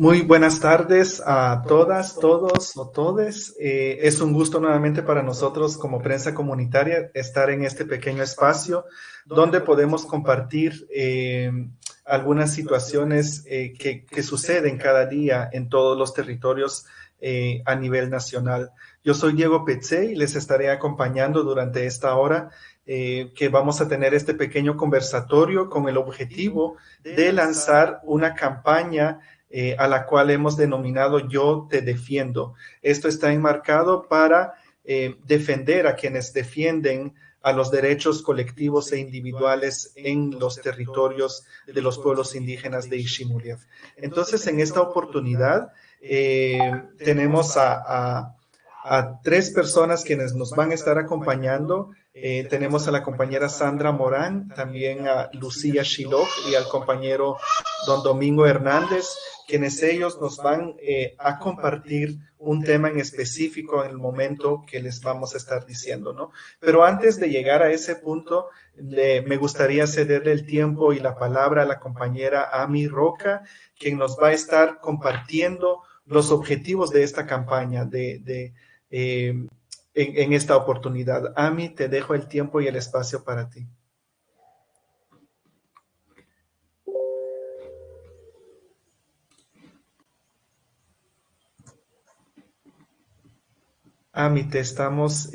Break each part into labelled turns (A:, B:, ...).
A: Muy buenas tardes a todas, todos o todes. Es un gusto nuevamente para nosotros como prensa comunitaria estar en este pequeño espacio donde podemos compartir algunas situaciones que suceden cada día en todos los territorios a nivel nacional. Yo soy Diego Petzé y les estaré acompañando durante esta hora que vamos a tener este pequeño conversatorio con el objetivo de lanzar una campaña a la cual hemos denominado Yo Te Defiendo. Esto está enmarcado para defender a quienes defienden a los derechos colectivos e individuales en los territorios de los pueblos indígenas de Iximiliab. Entonces, en esta oportunidad tenemos a tres personas quienes nos van a estar acompañando. Tenemos a la compañera Sandra Morán, también a Lucía Shiloh y al compañero Don Domingo Hernández, quienes ellos nos van a compartir un tema en específico en el momento que les vamos a estar diciendo, ¿no? Pero antes de llegar a ese punto, me gustaría cederle el tiempo y la palabra a la compañera Ami Roca, quien nos va a estar compartiendo los objetivos de esta campaña en esta oportunidad. Ami, te dejo el tiempo y el espacio para ti. Ami, te estamos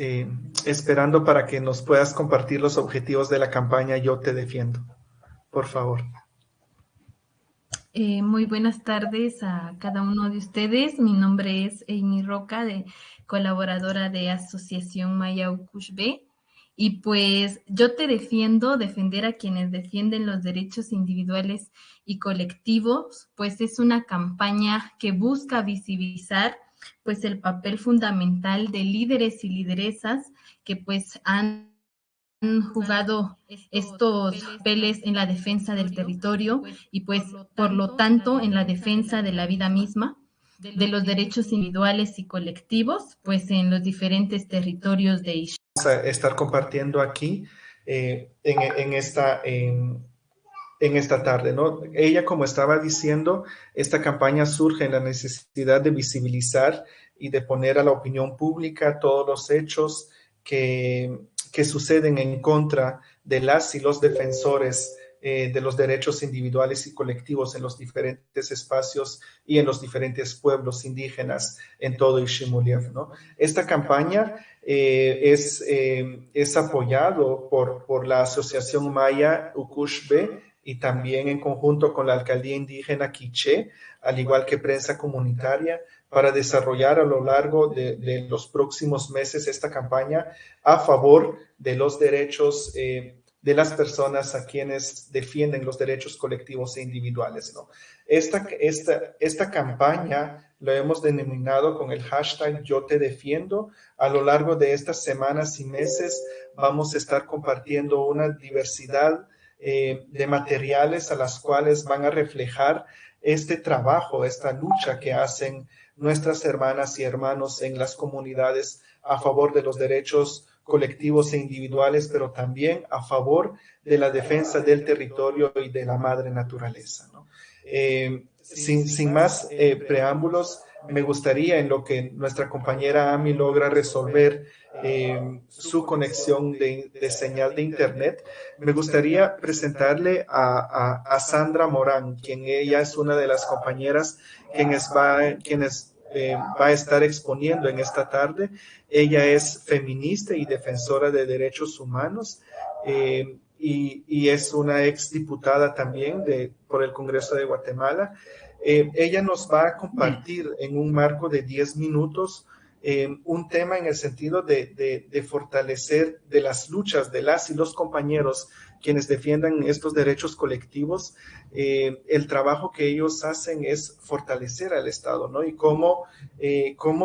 A: esperando para que nos puedas compartir los objetivos de la campaña Yo Te Defiendo. Por favor.
B: Muy buenas tardes a cada uno de ustedes. Mi nombre es Amy Roca, colaboradora de Asociación Maya Ukushbe. Y pues yo te defiendo, defender a quienes defienden los derechos individuales y colectivos, pues es una campaña que busca visibilizar pues el papel fundamental de líderes y lideresas que pues han jugado estos papeles en la defensa del territorio y pues por lo tanto en la defensa de la vida misma, de los derechos individuales y colectivos, pues en los diferentes territorios de Ixmiquilpan.
A: Vamos a estar compartiendo aquí en esta tarde, ¿no? Ella, como estaba diciendo, esta campaña surge en la necesidad de visibilizar y de poner a la opinión pública todos los hechos que suceden en contra de las y los defensores de los derechos individuales y colectivos en los diferentes espacios y en los diferentes pueblos indígenas en todo Iximiliab, ¿no? Esta campaña es apoyado por la Asociación Maya Ukushbe y también en conjunto con la Alcaldía Indígena Quiché, al igual que prensa comunitaria, para desarrollar a lo largo de los próximos meses esta campaña a favor de los derechos de las personas a quienes defienden los derechos colectivos e individuales, ¿no? Esta campaña lo hemos denominado con el hashtag Yo Te Defiendo. A lo largo de estas semanas y meses vamos a estar compartiendo una diversidad de materiales a las cuales van a reflejar este trabajo, esta lucha que hacen nuestras hermanas y hermanos en las comunidades a favor de los derechos colectivos e individuales, pero también a favor de la defensa del territorio y de la madre naturaleza, ¿no? Sin más preámbulos, me gustaría, en lo que nuestra compañera Ami logra resolver su conexión de señal de internet, me gustaría presentarle a Sandra Morán, quien ella es una de las compañeras quienes va a estar exponiendo en esta tarde. Ella es feminista y defensora de derechos humanos y es una exdiputada también por el Congreso de Guatemala. Ella nos va a compartir en un marco de 10 minutos un tema en el sentido de fortalecer de las luchas de las y los compañeros quienes defiendan estos derechos colectivos. El trabajo que ellos hacen es fortalecer al Estado, ¿no? Y cómo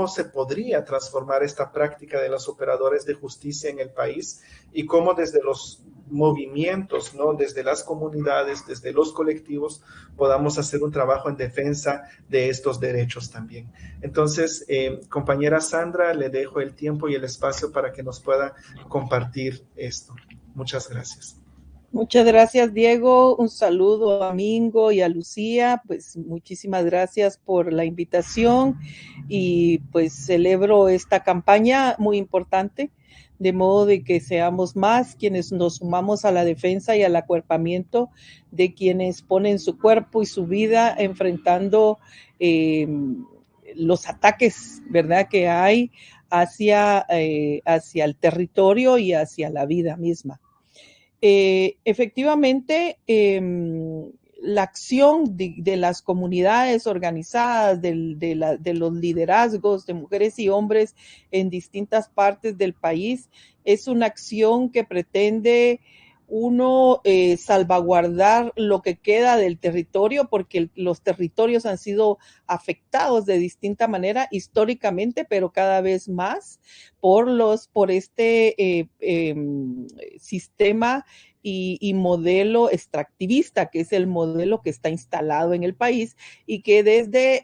A: se podría transformar esta práctica de los operadores de justicia en el país y cómo desde los movimientos, ¿no? Desde las comunidades, desde los colectivos, podamos hacer un trabajo en defensa de estos derechos también. Entonces, compañera Sandra, le dejo el tiempo y el espacio para que nos pueda compartir esto. Muchas gracias.
C: Muchas gracias, Diego. Un saludo a Mingo y a Lucía. Pues muchísimas gracias por la invitación y pues celebro esta campaña muy importante, de modo de que seamos más quienes nos sumamos a la defensa y al acuerpamiento de quienes ponen su cuerpo y su vida enfrentando los ataques, ¿verdad?, que hay hacia el territorio y hacia la vida misma. Efectivamente, la acción de las comunidades organizadas, de los liderazgos de mujeres y hombres en distintas partes del país, es una acción que pretende uno salvaguardar lo que queda del territorio, porque los territorios han sido afectados de distinta manera históricamente, pero cada vez más por este sistema y modelo extractivista, que es el modelo que está instalado en el país y que desde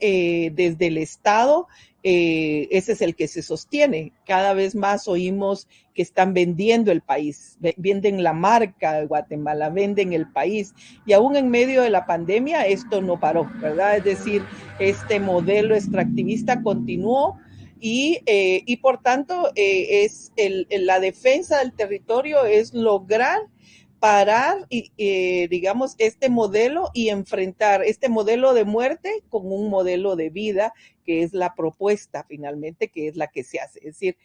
C: el Estado ese es el que se sostiene. Cada vez más oímos que están vendiendo el país, venden la marca de Guatemala, venden el país, y aún en medio de la pandemia esto no paró, ¿verdad? Es decir, este modelo extractivista continuó y por tanto la defensa del territorio es lograr parar, digamos, este modelo y enfrentar este modelo de muerte con un modelo de vida, que es la propuesta finalmente, que es la que se hace. Es decir,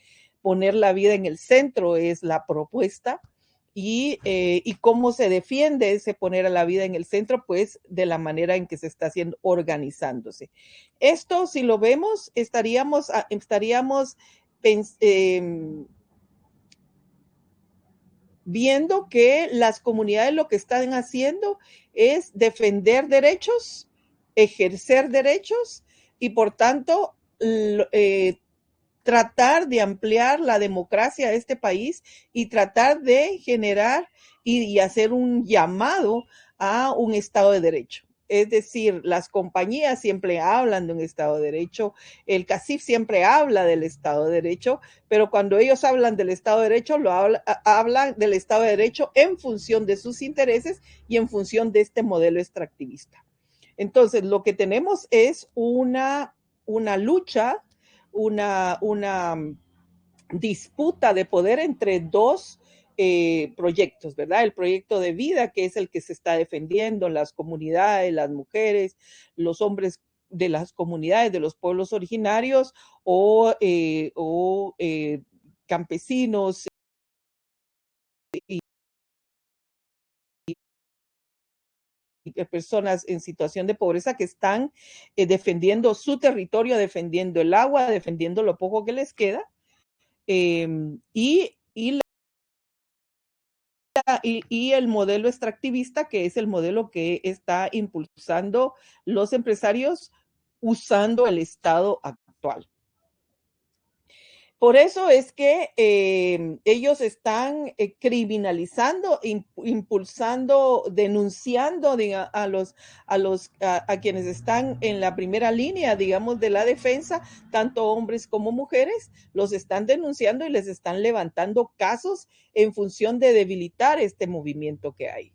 C: poner la vida en el centro es la propuesta. Y cómo se defiende ese poner a la vida en el centro, pues de la manera en que se está haciendo, organizándose. Esto, si lo vemos, estaríamos viendo que las comunidades lo que están haciendo es defender derechos, ejercer derechos y por tanto tratar de ampliar la democracia de este país y tratar de generar y hacer un llamado a un Estado de Derecho. Es decir, las compañías siempre hablan de un Estado de Derecho, el CACIF siempre habla del Estado de Derecho, pero cuando ellos hablan del Estado de Derecho, hablan del Estado de Derecho en función de sus intereses y en función de este modelo extractivista. Entonces, lo que tenemos es una lucha, una disputa de poder entre dos proyectos, ¿verdad? El proyecto de vida, que es el que se está defendiendo, las comunidades, las mujeres, los hombres de las comunidades, de los pueblos originarios o campesinos y personas en situación de pobreza que están defendiendo su territorio, defendiendo el agua, defendiendo lo poco que les queda. Y el modelo extractivista, que es el modelo que está impulsando los empresarios usando el Estado actual. Por eso es que ellos están criminalizando, impulsando, denunciando a quienes están en la primera línea, digamos, de la defensa, tanto hombres como mujeres, los están denunciando y les están levantando casos en función de debilitar este movimiento que hay,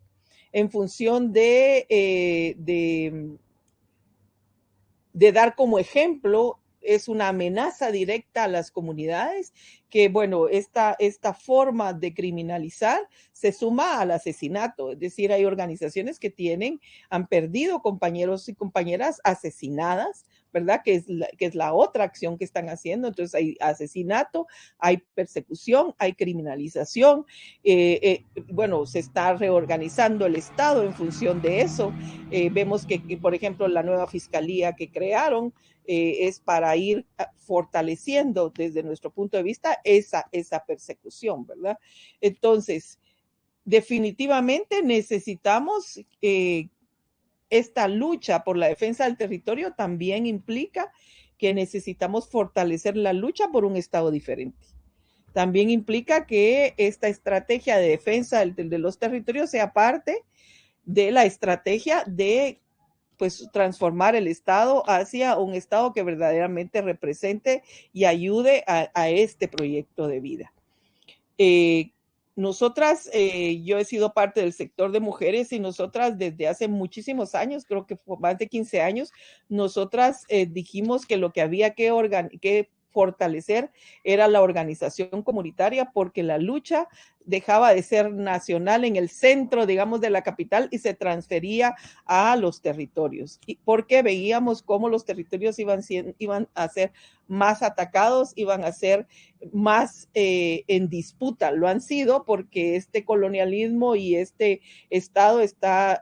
C: en función de dar como ejemplo. Es una amenaza directa a las comunidades que, bueno, esta forma de criminalizar se suma al asesinato. Es decir, hay organizaciones que han perdido compañeros y compañeras asesinadas, ¿verdad? Que es la otra acción que están haciendo. Entonces hay asesinato, hay persecución, hay criminalización. Bueno, se está reorganizando el Estado en función de eso. Vemos que, por ejemplo, la nueva fiscalía que crearon es para ir fortaleciendo desde nuestro punto de vista esa persecución, ¿verdad? Entonces, definitivamente necesitamos esta lucha por la defensa del territorio también implica que necesitamos fortalecer la lucha por un Estado diferente. También implica que esta estrategia de defensa de los territorios sea parte de la estrategia de pues transformar el Estado hacia un Estado que verdaderamente represente y ayude a este proyecto de vida. nosotras, yo he sido parte del sector de mujeres y nosotras desde hace muchísimos años, creo que fue más de 15 años, nosotras dijimos que lo que había que fortalecer era la organización comunitaria porque la lucha dejaba de ser nacional en el centro, digamos, de la capital y se transfería a los territorios. Y porque veíamos cómo los territorios iban a ser más atacados, iban a ser más en disputa. Lo han sido porque este colonialismo y este Estado está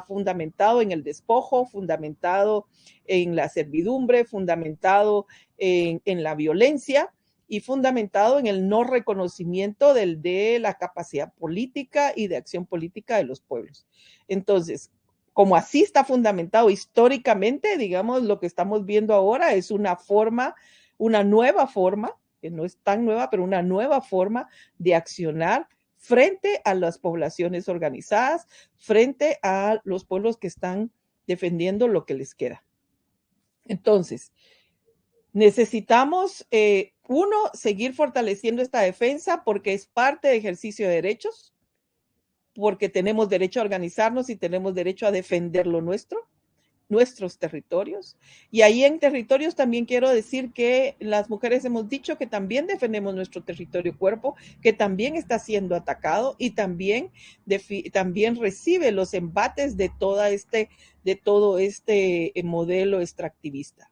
C: fundamentado en el despojo, fundamentado en la servidumbre, fundamentado en la violencia y fundamentado en el no reconocimiento de la capacidad política y de acción política de los pueblos. Entonces, como así está fundamentado históricamente, digamos, lo que estamos viendo ahora es una nueva forma, que no es tan nueva, pero una nueva forma de accionar frente a las poblaciones organizadas, frente a los pueblos que están defendiendo lo que les queda. Entonces, necesitamos, seguir fortaleciendo esta defensa porque es parte de ejercicio de derechos, porque tenemos derecho a organizarnos y tenemos derecho a defender lo nuestro, nuestros territorios. Y ahí en territorios también quiero decir que las mujeres hemos dicho que también defendemos nuestro territorio cuerpo, que también está siendo atacado y también recibe los embates de todo este modelo extractivista.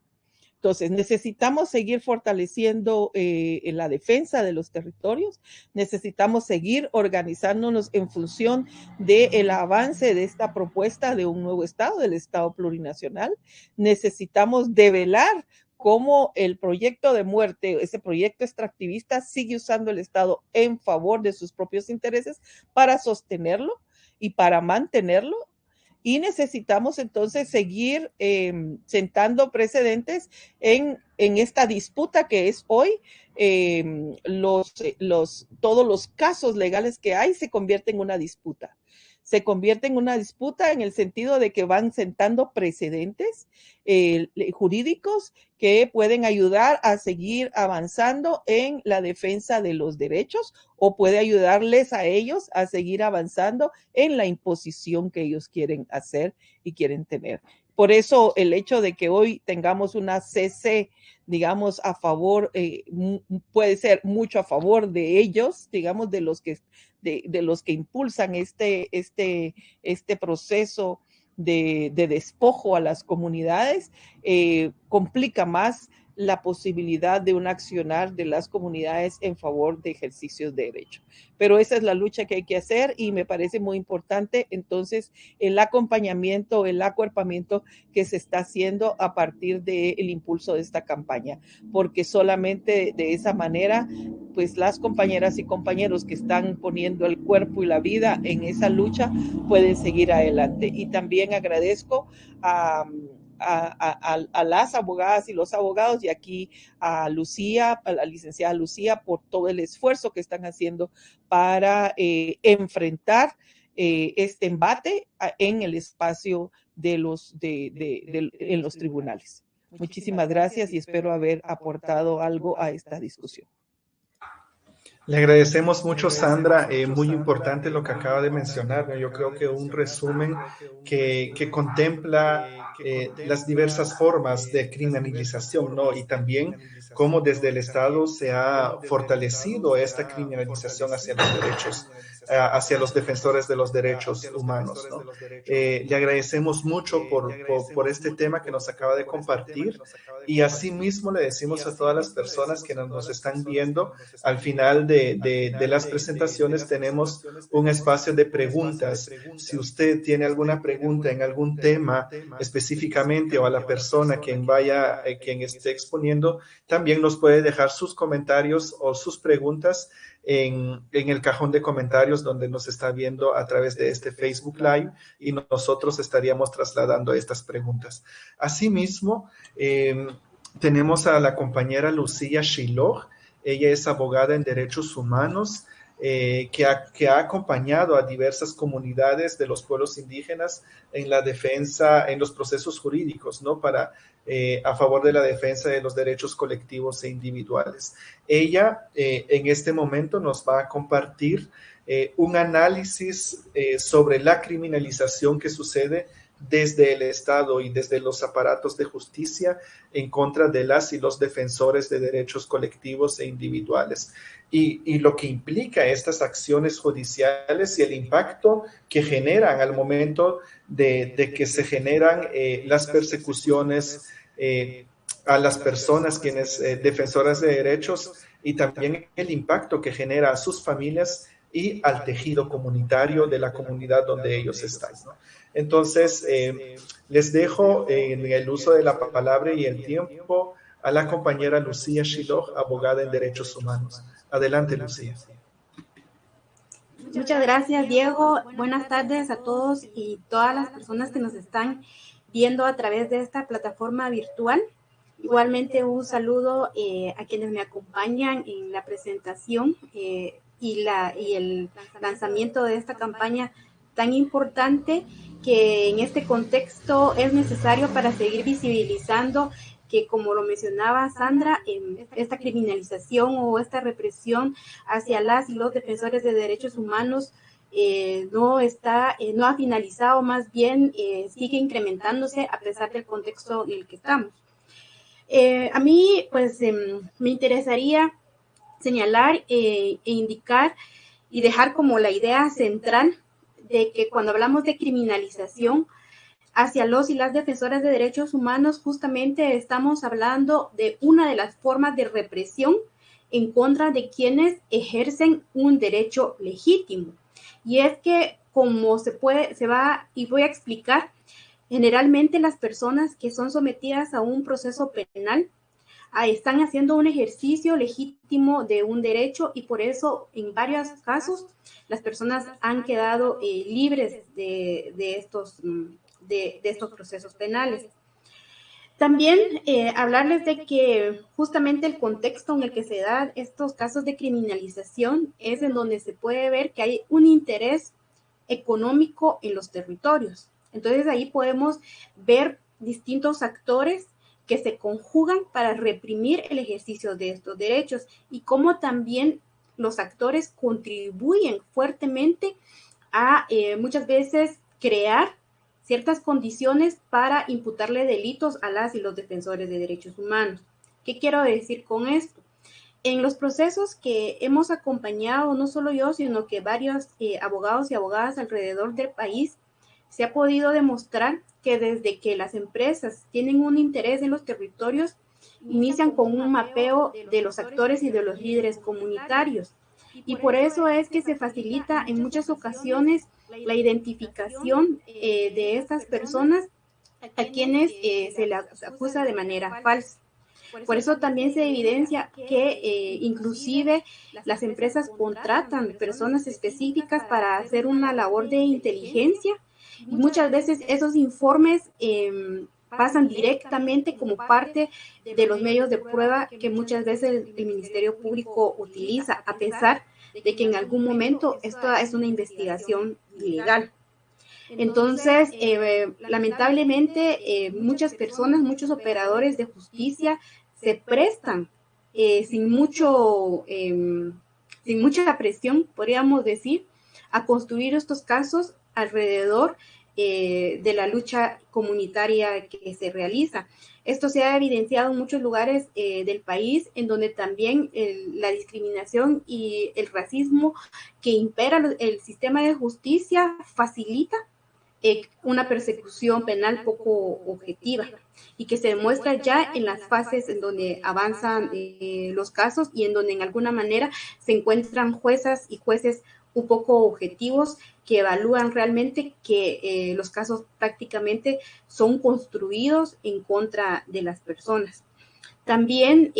C: Entonces, necesitamos seguir fortaleciendo la defensa de los territorios, necesitamos seguir organizándonos en función del avance de esta propuesta de un nuevo Estado, del Estado plurinacional. Necesitamos develar cómo el proyecto de muerte, ese proyecto extractivista, sigue usando el Estado en favor de sus propios intereses para sostenerlo y para mantenerlo. Y necesitamos entonces seguir sentando precedentes en esta disputa que es hoy. Todos los casos legales que hay se convierten en una disputa. Se convierte en una disputa en el sentido de que van sentando precedentes jurídicos que pueden ayudar a seguir avanzando en la defensa de los derechos o puede ayudarles a ellos a seguir avanzando en la imposición que ellos quieren hacer y quieren tener. Por eso el hecho de que hoy tengamos una CC, digamos, a favor, puede ser mucho a favor de ellos, digamos, de los que impulsan este proceso de despojo a las comunidades, complica más la posibilidad de un accionar de las comunidades en favor de ejercicios de derecho. Pero esa es la lucha que hay que hacer y me parece muy importante entonces el acompañamiento, el acuerpamiento que se está haciendo a partir del impulso de esta campaña, porque solamente de esa manera pues las compañeras y compañeros que están poniendo el cuerpo y la vida en esa lucha pueden seguir adelante. Y también agradezco a las abogadas y los abogados y aquí a Lucía, a la licenciada Lucía, por todo el esfuerzo que están haciendo para enfrentar este embate en el espacio en los tribunales. Muchísimas gracias y espero haber aportado algo a esta discusión.
A: Le agradecemos mucho, Sandra. Muy importante lo que acaba de mencionar, ¿no? Yo creo que un resumen que contempla las diversas formas de criminalización, ¿no? Y también cómo desde el Estado se ha fortalecido esta criminalización hacia los derechos, hacia los defensores de los derechos humanos, ¿no? Le agradecemos mucho por este tema que nos acaba de compartir y asimismo le decimos a todas las personas que nos están viendo, al final de las presentaciones tenemos un espacio de preguntas. Si usted tiene alguna pregunta en algún tema específicamente o a la persona quien esté exponiendo, también nos puede dejar sus comentarios o sus preguntas en el cajón de comentarios donde nos está viendo a través de este Facebook Live y nosotros estaríamos trasladando estas preguntas. Asimismo, tenemos a la compañera Lucía Shiloh. Ella es abogada en derechos humanos que ha acompañado a diversas comunidades de los pueblos indígenas en la defensa, en los procesos jurídicos, ¿no? A favor de la defensa de los derechos colectivos e individuales. Ella en este momento nos va a compartir un análisis sobre la criminalización que sucede desde el Estado y desde los aparatos de justicia en contra de las y los defensores de derechos colectivos e individuales. Y lo que implica estas acciones judiciales y el impacto que generan al momento de que se generan las persecuciones a las personas quienes defensoras de derechos, y también el impacto que genera a sus familias y al tejido comunitario de la comunidad donde ellos están, ¿no? Entonces, les dejo en el uso de la palabra y el tiempo a la compañera Lucía Shiloh, abogada en derechos humanos. Adelante, Lucía.
D: Muchas gracias, Diego. Buenas tardes a todos y todas las personas que nos están viendo a través de esta plataforma virtual. Igualmente, un saludo a quienes me acompañan en la presentación y el lanzamiento de esta campaña tan importante, que en este contexto es necesario para seguir visibilizando que, como lo mencionaba Sandra, esta criminalización o esta represión hacia las y los defensores de derechos humanos no ha finalizado, más bien sigue incrementándose a pesar del contexto en el que estamos. A mí, pues, me interesaría señalar e indicar y dejar como la idea central de que cuando hablamos de criminalización hacia los y las defensoras de derechos humanos, justamente estamos hablando de una de las formas de represión en contra de quienes ejercen un derecho legítimo. Y es que, como y voy a explicar, generalmente las personas que son sometidas a un proceso penal están haciendo un ejercicio legítimo de un derecho, y por eso en varios casos las personas han quedado libres de estos procesos penales. También hablarles de que justamente el contexto en el que se dan estos casos de criminalización es en donde se puede ver que hay un interés económico en los territorios. Entonces ahí podemos ver distintos actores que se conjugan para reprimir el ejercicio de estos derechos, y cómo también los actores contribuyen fuertemente a muchas veces crear ciertas condiciones para imputarle delitos a las y los defensores de derechos humanos. ¿Qué quiero decir con esto? En los procesos que hemos acompañado, no solo yo, sino que varios abogados y abogadas alrededor del país, se ha podido demostrar que desde que las empresas tienen un interés en los territorios, inician con un mapeo de los actores y de los líderes comunitarios. Y por eso es que se facilita en muchas ocasiones la identificación de estas personas a quienes se les acusa de manera falsa. Por eso también se evidencia que inclusive las empresas contratan personas específicas para hacer una labor de inteligencia, y muchas veces esos informes pasan directamente como parte de los medios de prueba que muchas veces el Ministerio Público utiliza, a pesar de que en algún momento esto es una investigación ilegal. Entonces, lamentablemente, muchas personas, muchos operadores de justicia se prestan sin mucha presión, podríamos decir, a construir estos casos alrededor de la lucha comunitaria que se realiza. Esto se ha evidenciado en muchos lugares del país, en donde también la discriminación y el racismo que impera el sistema de justicia facilita una persecución penal poco objetiva, y que se demuestra ya en las fases en donde avanzan los casos, y en donde en alguna manera se encuentran juezas y jueces un poco objetivos que evalúan realmente que los casos prácticamente son construidos en contra de las personas. También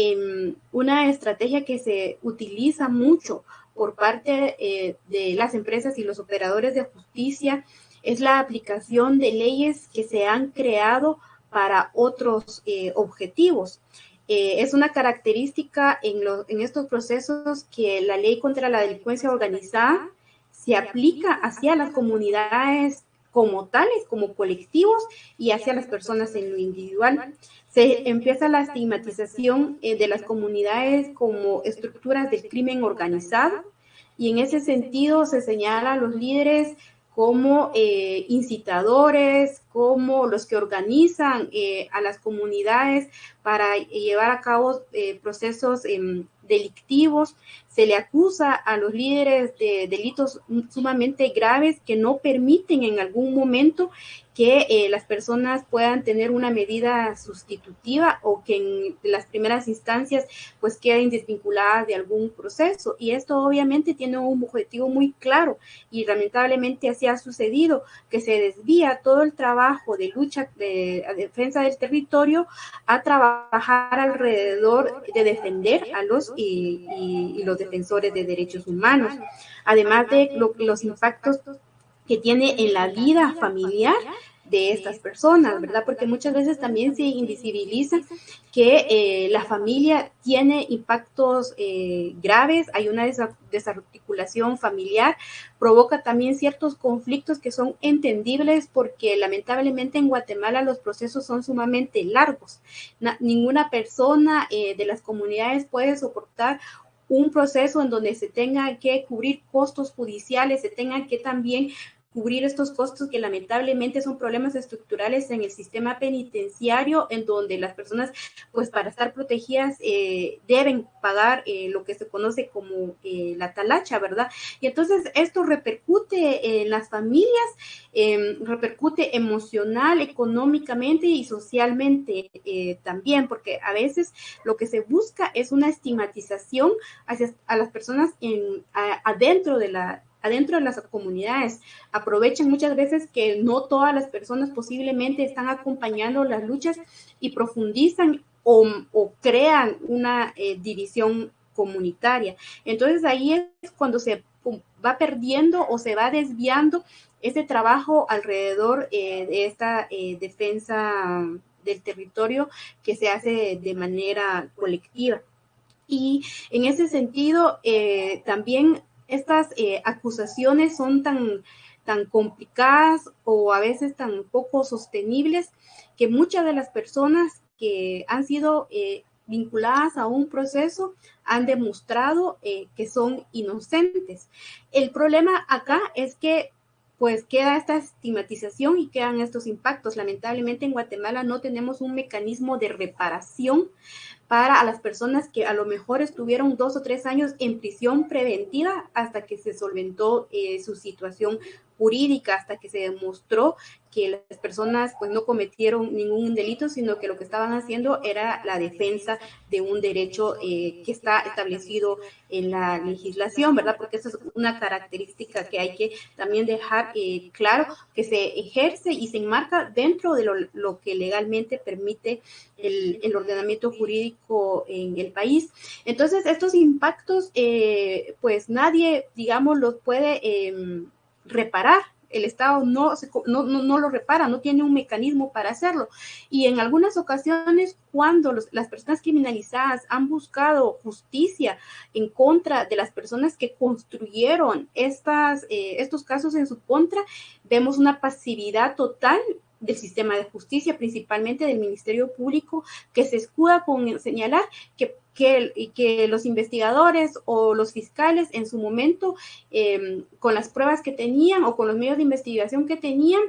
D: una estrategia que se utiliza mucho por parte de las empresas y los operadores de justicia es la aplicación de leyes que se han creado para otros objetivos. Es una característica en estos procesos que la ley contra la delincuencia organizada se aplica hacia las comunidades como tales, como colectivos, y hacia las personas en lo individual. Se empieza la estigmatización de las comunidades como estructuras del crimen organizado, y en ese sentido se señala a los líderes como incitadores, como los que organizan a las comunidades para llevar a cabo procesos delictivos. Se le acusa a los líderes de delitos sumamente graves que no permiten en algún momento que las personas puedan tener una medida sustitutiva o que en las primeras instancias pues queden desvinculadas de algún proceso. Y esto obviamente tiene un objetivo muy claro y lamentablemente así ha sucedido, que se desvía todo el trabajo de lucha de defensa del territorio a trabajar alrededor de defender a los y los defensores de derechos humanos, además de los impactos que tiene en la vida familiar de estas personas, ¿verdad? Porque muchas veces también se invisibiliza que la familia tiene impactos graves, hay una desarticulación familiar, provoca también ciertos conflictos que son entendibles porque lamentablemente en Guatemala los procesos son sumamente largos. Ninguna persona de las comunidades puede soportar un proceso en donde se tenga que cubrir costos judiciales, se tengan que también cubrir estos costos que lamentablemente son problemas estructurales en el sistema penitenciario, en donde las personas, pues para estar protegidas, deben pagar lo que se conoce como la talacha, ¿verdad? Y entonces esto repercute en las familias, repercute emocional, económicamente y socialmente también, porque a veces lo que se busca es una estigmatización hacia a las personas adentro de las comunidades. Aprovechan muchas veces que no todas las personas posiblemente están acompañando las luchas y profundizan o crean una división comunitaria. Entonces ahí es cuando se va perdiendo o se va desviando ese trabajo alrededor de esta defensa del territorio que se hace de manera colectiva. Y en ese sentido, también estas acusaciones son tan complicadas o a veces tan poco sostenibles que muchas de las personas que han sido vinculadas a un proceso han demostrado que son inocentes. El problema acá es que pues queda esta estigmatización y quedan estos impactos. Lamentablemente en Guatemala no tenemos un mecanismo de reparación para a las personas que a lo mejor estuvieron 2 o 3 años en prisión preventiva hasta que se solventó su situación jurídica, hasta que se demostró que las personas pues no cometieron ningún delito, sino que lo que estaban haciendo era la defensa de un derecho que está establecido en la legislación, ¿verdad? Porque esa es una característica que hay que también dejar claro, que se ejerce y se enmarca dentro de lo que legalmente permite el ordenamiento jurídico en el país. Entonces, estos impactos, pues nadie, digamos, los puede reparar. El Estado no lo repara, no tiene un mecanismo para hacerlo. Y en algunas ocasiones, cuando las personas criminalizadas han buscado justicia en contra de las personas que construyeron estos casos en su contra, vemos una pasividad total del sistema de justicia, principalmente del Ministerio Público, que se escuda con señalar que los investigadores o los fiscales en su momento, con las pruebas que tenían o con los medios de investigación que tenían,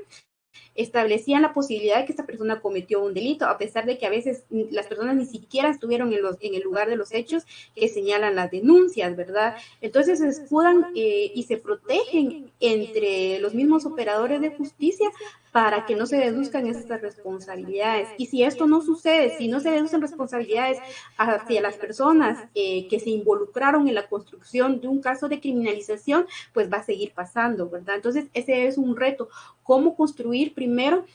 D: establecían la posibilidad de que esta persona cometió un delito, a pesar de que a veces las personas ni siquiera estuvieron en el lugar de los hechos que señalan las denuncias, ¿verdad? Entonces se escudan y se protegen entre los mismos operadores de justicia para que no se deduzcan estas responsabilidades. Y si esto no sucede, si no se deducen responsabilidades hacia las personas que se involucraron en la construcción de un caso de criminalización, pues va a seguir pasando, ¿verdad? Entonces ese es un reto, cómo construir primero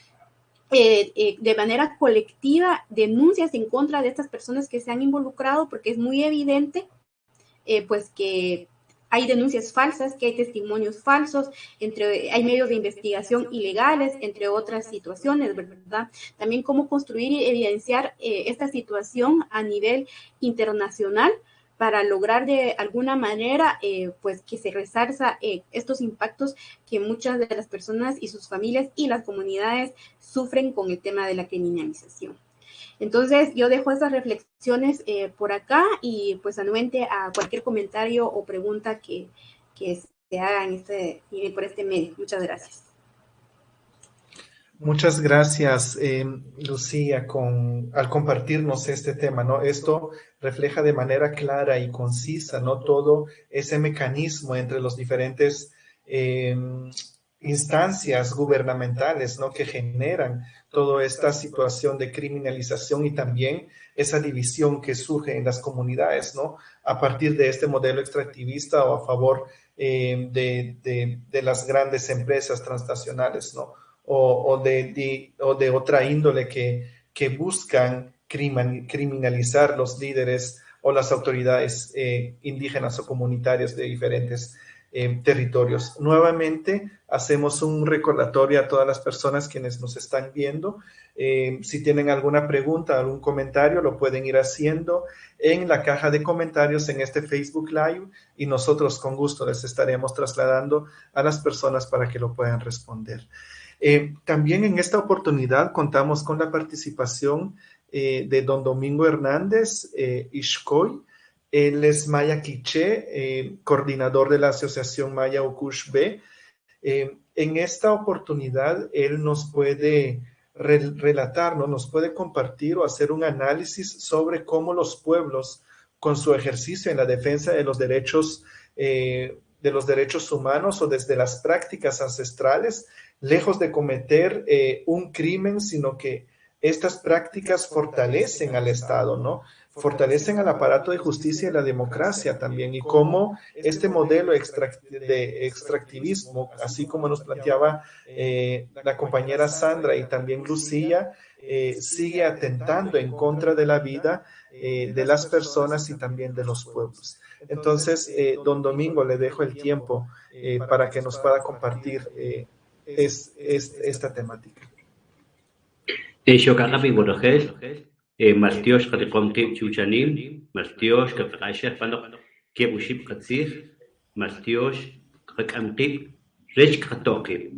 D: de manera colectiva denuncias en contra de estas personas que se han involucrado, porque es muy evidente pues que hay denuncias falsas, que hay testimonios falsos, hay medios de investigación ilegales, entre otras situaciones, ¿verdad? También cómo construir y evidenciar esta situación a nivel internacional para lograr de alguna manera pues que se resarza estos impactos que muchas de las personas y sus familias y las comunidades sufren con el tema de la criminalización. Entonces, yo dejo esas reflexiones por acá y pues anuente a cualquier comentario o pregunta que que se haga por este medio. Muchas gracias.
A: Muchas gracias, Lucía, al compartirnos este tema, ¿no? Esto refleja de manera clara y concisa, ¿no? Todo ese mecanismo entre los diferentes instancias gubernamentales, ¿no? Que generan toda esta situación de criminalización y también esa división que surge en las comunidades, ¿no? A partir de este modelo extractivista o a favor de las grandes empresas transnacionales, ¿no? O de otra índole que buscan criminalizar los líderes o las autoridades indígenas o comunitarias de diferentes territorios. Nuevamente, hacemos un recordatorio a todas las personas quienes nos están viendo. Si tienen alguna pregunta, algún comentario, lo pueden ir haciendo en la caja de comentarios en este Facebook Live y nosotros con gusto les estaremos trasladando a las personas para que lo puedan responder. También en esta oportunidad contamos con la participación de don Domingo Hernández Ishkoy. Él es Maya Quiché, coordinador de la Asociación Maya Ukush B. En esta oportunidad, él nos puede relatar, ¿no? Nos puede compartir o hacer un análisis sobre cómo los pueblos, con su ejercicio en la defensa de los derechos humanos o desde las prácticas ancestrales, lejos de cometer un crimen, sino que estas prácticas fortalecen al Estado, ¿no? Fortalecen al aparato de justicia y la democracia también, y cómo este modelo de extractivismo, así como nos planteaba la compañera Sandra y también Lucía, sigue atentando en contra de la vida de las personas y también de los pueblos. Entonces, don Domingo, le dejo el tiempo para que nos pueda compartir esta temática.
E: Martios que conté chuchanim, Martios que trae cuando que buship katsir, Martios que camtip, rech katoke.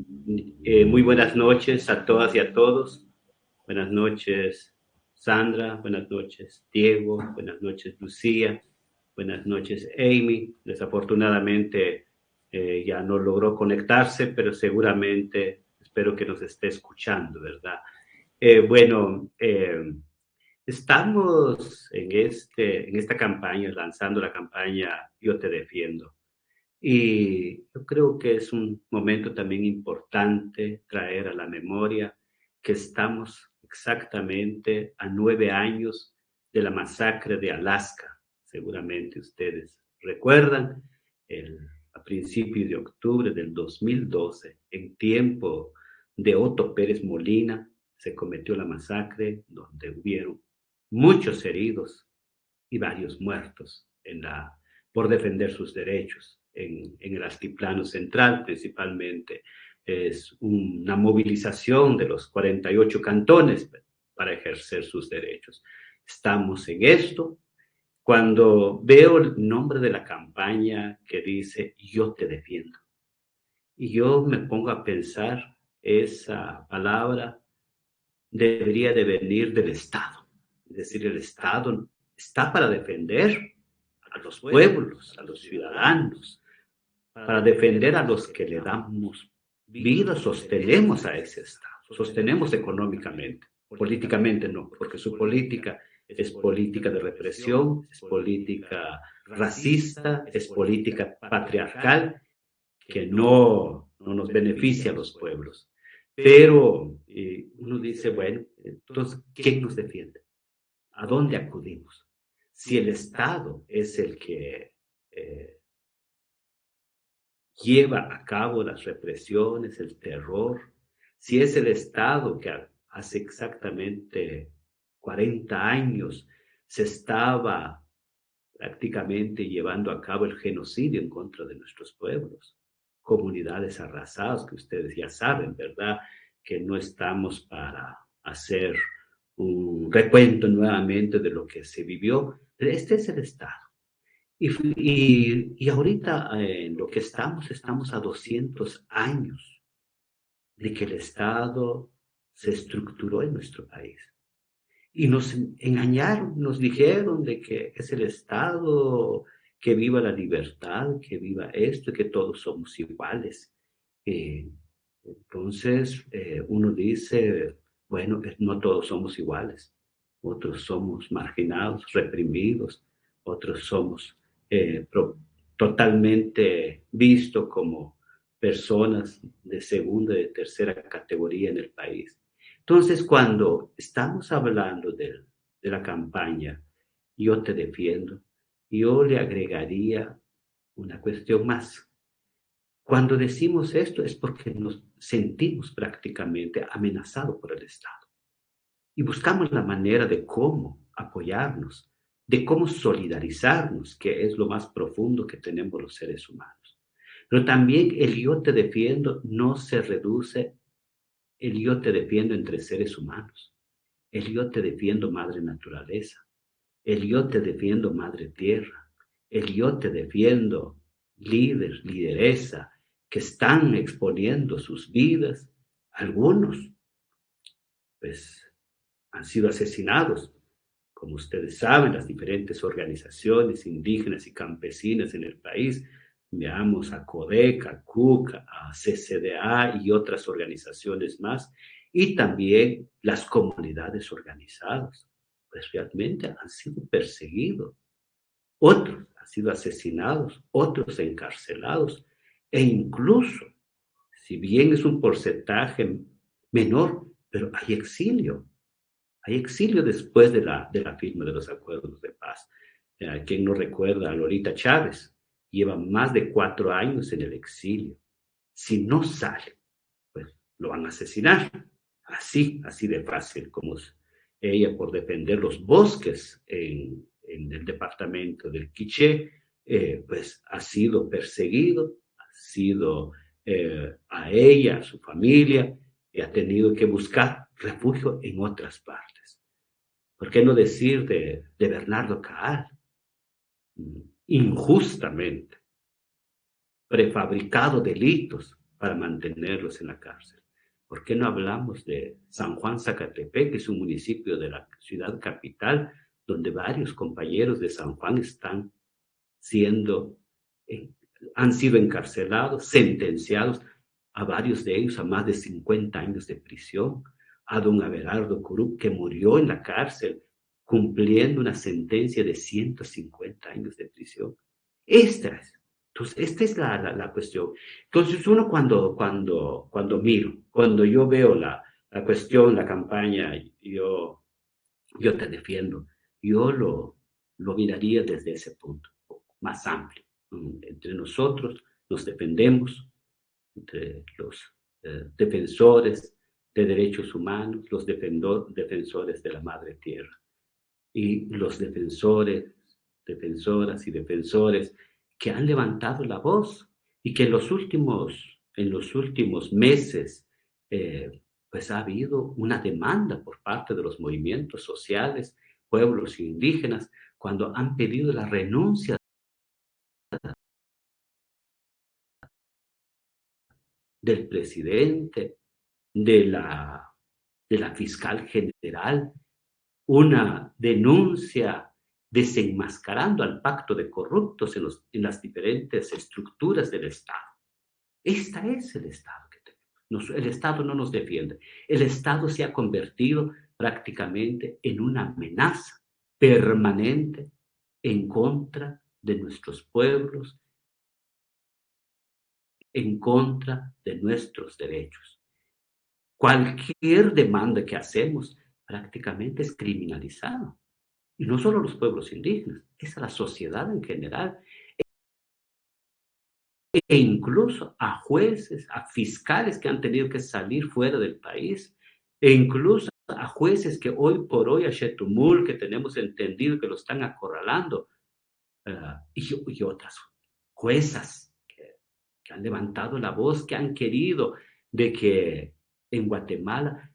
E: Muy buenas noches a todas y a todos. Buenas noches, Sandra. Buenas noches, Diego. Buenas noches, Lucía. Buenas noches, Amy. Desafortunadamente ya no logró conectarse, pero seguramente espero que nos esté escuchando, ¿verdad? Estamos en esta campaña, lanzando la campaña Yo Te Defiendo. Y yo creo que es un momento también importante traer a la memoria que estamos exactamente a 9 años de la masacre de Alaska. Seguramente ustedes recuerdan, a principios de octubre del 2012, en tiempo de Otto Pérez Molina, se cometió la masacre donde hubieron muchos heridos y varios muertos por defender sus derechos. En el altiplano central, principalmente, es una movilización de los 48 cantones para ejercer sus derechos. Estamos en esto. Cuando veo el nombre de la campaña que dice Yo Te Defiendo, y yo me pongo a pensar, esa palabra debería de venir del Estado. Es decir, el Estado está para defender a los pueblos, a los ciudadanos, para defender a los que le damos vida, sostenemos a ese Estado, sostenemos económicamente, políticamente no, porque su política es política de represión, es política racista, es política patriarcal, que no nos beneficia a los pueblos. Pero uno dice, bueno, entonces, ¿quién nos defiende? ¿A dónde acudimos? Si el Estado es el que lleva a cabo las represiones, el terror, si es el Estado que hace exactamente 40 años se estaba prácticamente llevando a cabo el genocidio en contra de nuestros pueblos, comunidades arrasadas, que ustedes ya saben, ¿verdad? Que no estamos para hacer un recuento nuevamente de lo que se vivió. Este es el Estado. Y ahorita en lo que estamos a 200 años de que el Estado se estructuró en nuestro país. Y nos engañaron, nos dijeron de que es el Estado que viva la libertad, que viva esto, que todos somos iguales. Entonces, uno dice, bueno, no todos somos iguales. Otros somos marginados, reprimidos, otros somos totalmente vistos como personas de segunda y de tercera categoría en el país. Entonces, cuando estamos hablando de la campaña Yo Te Defiendo, yo le agregaría una cuestión más. Cuando decimos esto es porque nos sentimos prácticamente amenazados por el Estado y buscamos la manera de cómo apoyarnos, de cómo solidarizarnos, que es lo más profundo que tenemos los seres humanos. Pero también el yo te defiendo no se reduce el yo te defiendo entre seres humanos, el yo te defiendo madre naturaleza, el yo te defiendo madre tierra, el yo te defiendo líder, lideresa, que están exponiendo sus vidas. Algunos, pues, han sido asesinados. Como ustedes saben, las diferentes organizaciones indígenas y campesinas en el país, veamos a CODEC, a CUC, a CCDA y otras organizaciones más, y también las comunidades organizadas, pues realmente han sido perseguidos. Otros han sido asesinados, otros encarcelados, e incluso, si bien es un porcentaje menor, pero hay exilio. Hay exilio después de la firma de los acuerdos de paz. Quien no recuerda a Lolita Chávez, lleva más de 4 años en el exilio. Si no sale, pues lo van a asesinar. Así de fácil, como ella por defender los bosques en el departamento del Quiché, pues ha sido perseguido, ha sido a ella, a su familia, y ha tenido que buscar refugio en otras partes. ¿Por qué no decir de Bernardo Caal? Injustamente prefabricado delitos para mantenerlos en la cárcel. ¿Por qué no hablamos de San Juan Zacatepec, que es un municipio de la ciudad capital, donde varios compañeros de San Juan han sido encarcelados, sentenciados, a varios de ellos a más de 50 años de prisión? A don Abelardo Curup, que murió en la cárcel cumpliendo una sentencia de 150 años de prisión. Esta es la cuestión. Entonces uno cuando yo veo la cuestión, la campaña, yo te defiendo, yo lo miraría desde ese punto, más amplio. Entre nosotros nos defendemos, entre los defensores de derechos humanos, los defensores de la madre tierra y los defensoras y defensores que han levantado la voz y que en los últimos meses pues ha habido una demanda por parte de los movimientos sociales, pueblos indígenas, cuando han pedido la renuncia del presidente, de la fiscal general, una denuncia desenmascarando al pacto de corruptos en las diferentes estructuras del Estado. Este es el Estado que tenemos. El Estado no nos defiende. El Estado se ha convertido prácticamente en una amenaza permanente en contra de nuestros pueblos, en contra de nuestros derechos. Cualquier demanda que hacemos prácticamente es criminalizada. Y no solo a los pueblos indígenas, es a la sociedad en general. E incluso a jueces, a fiscales que han tenido que salir fuera del país, e incluso a jueces que hoy por hoy, a Chetumal, que tenemos entendido que lo están acorralando, y otras juezas que han levantado la voz, que han querido de que en Guatemala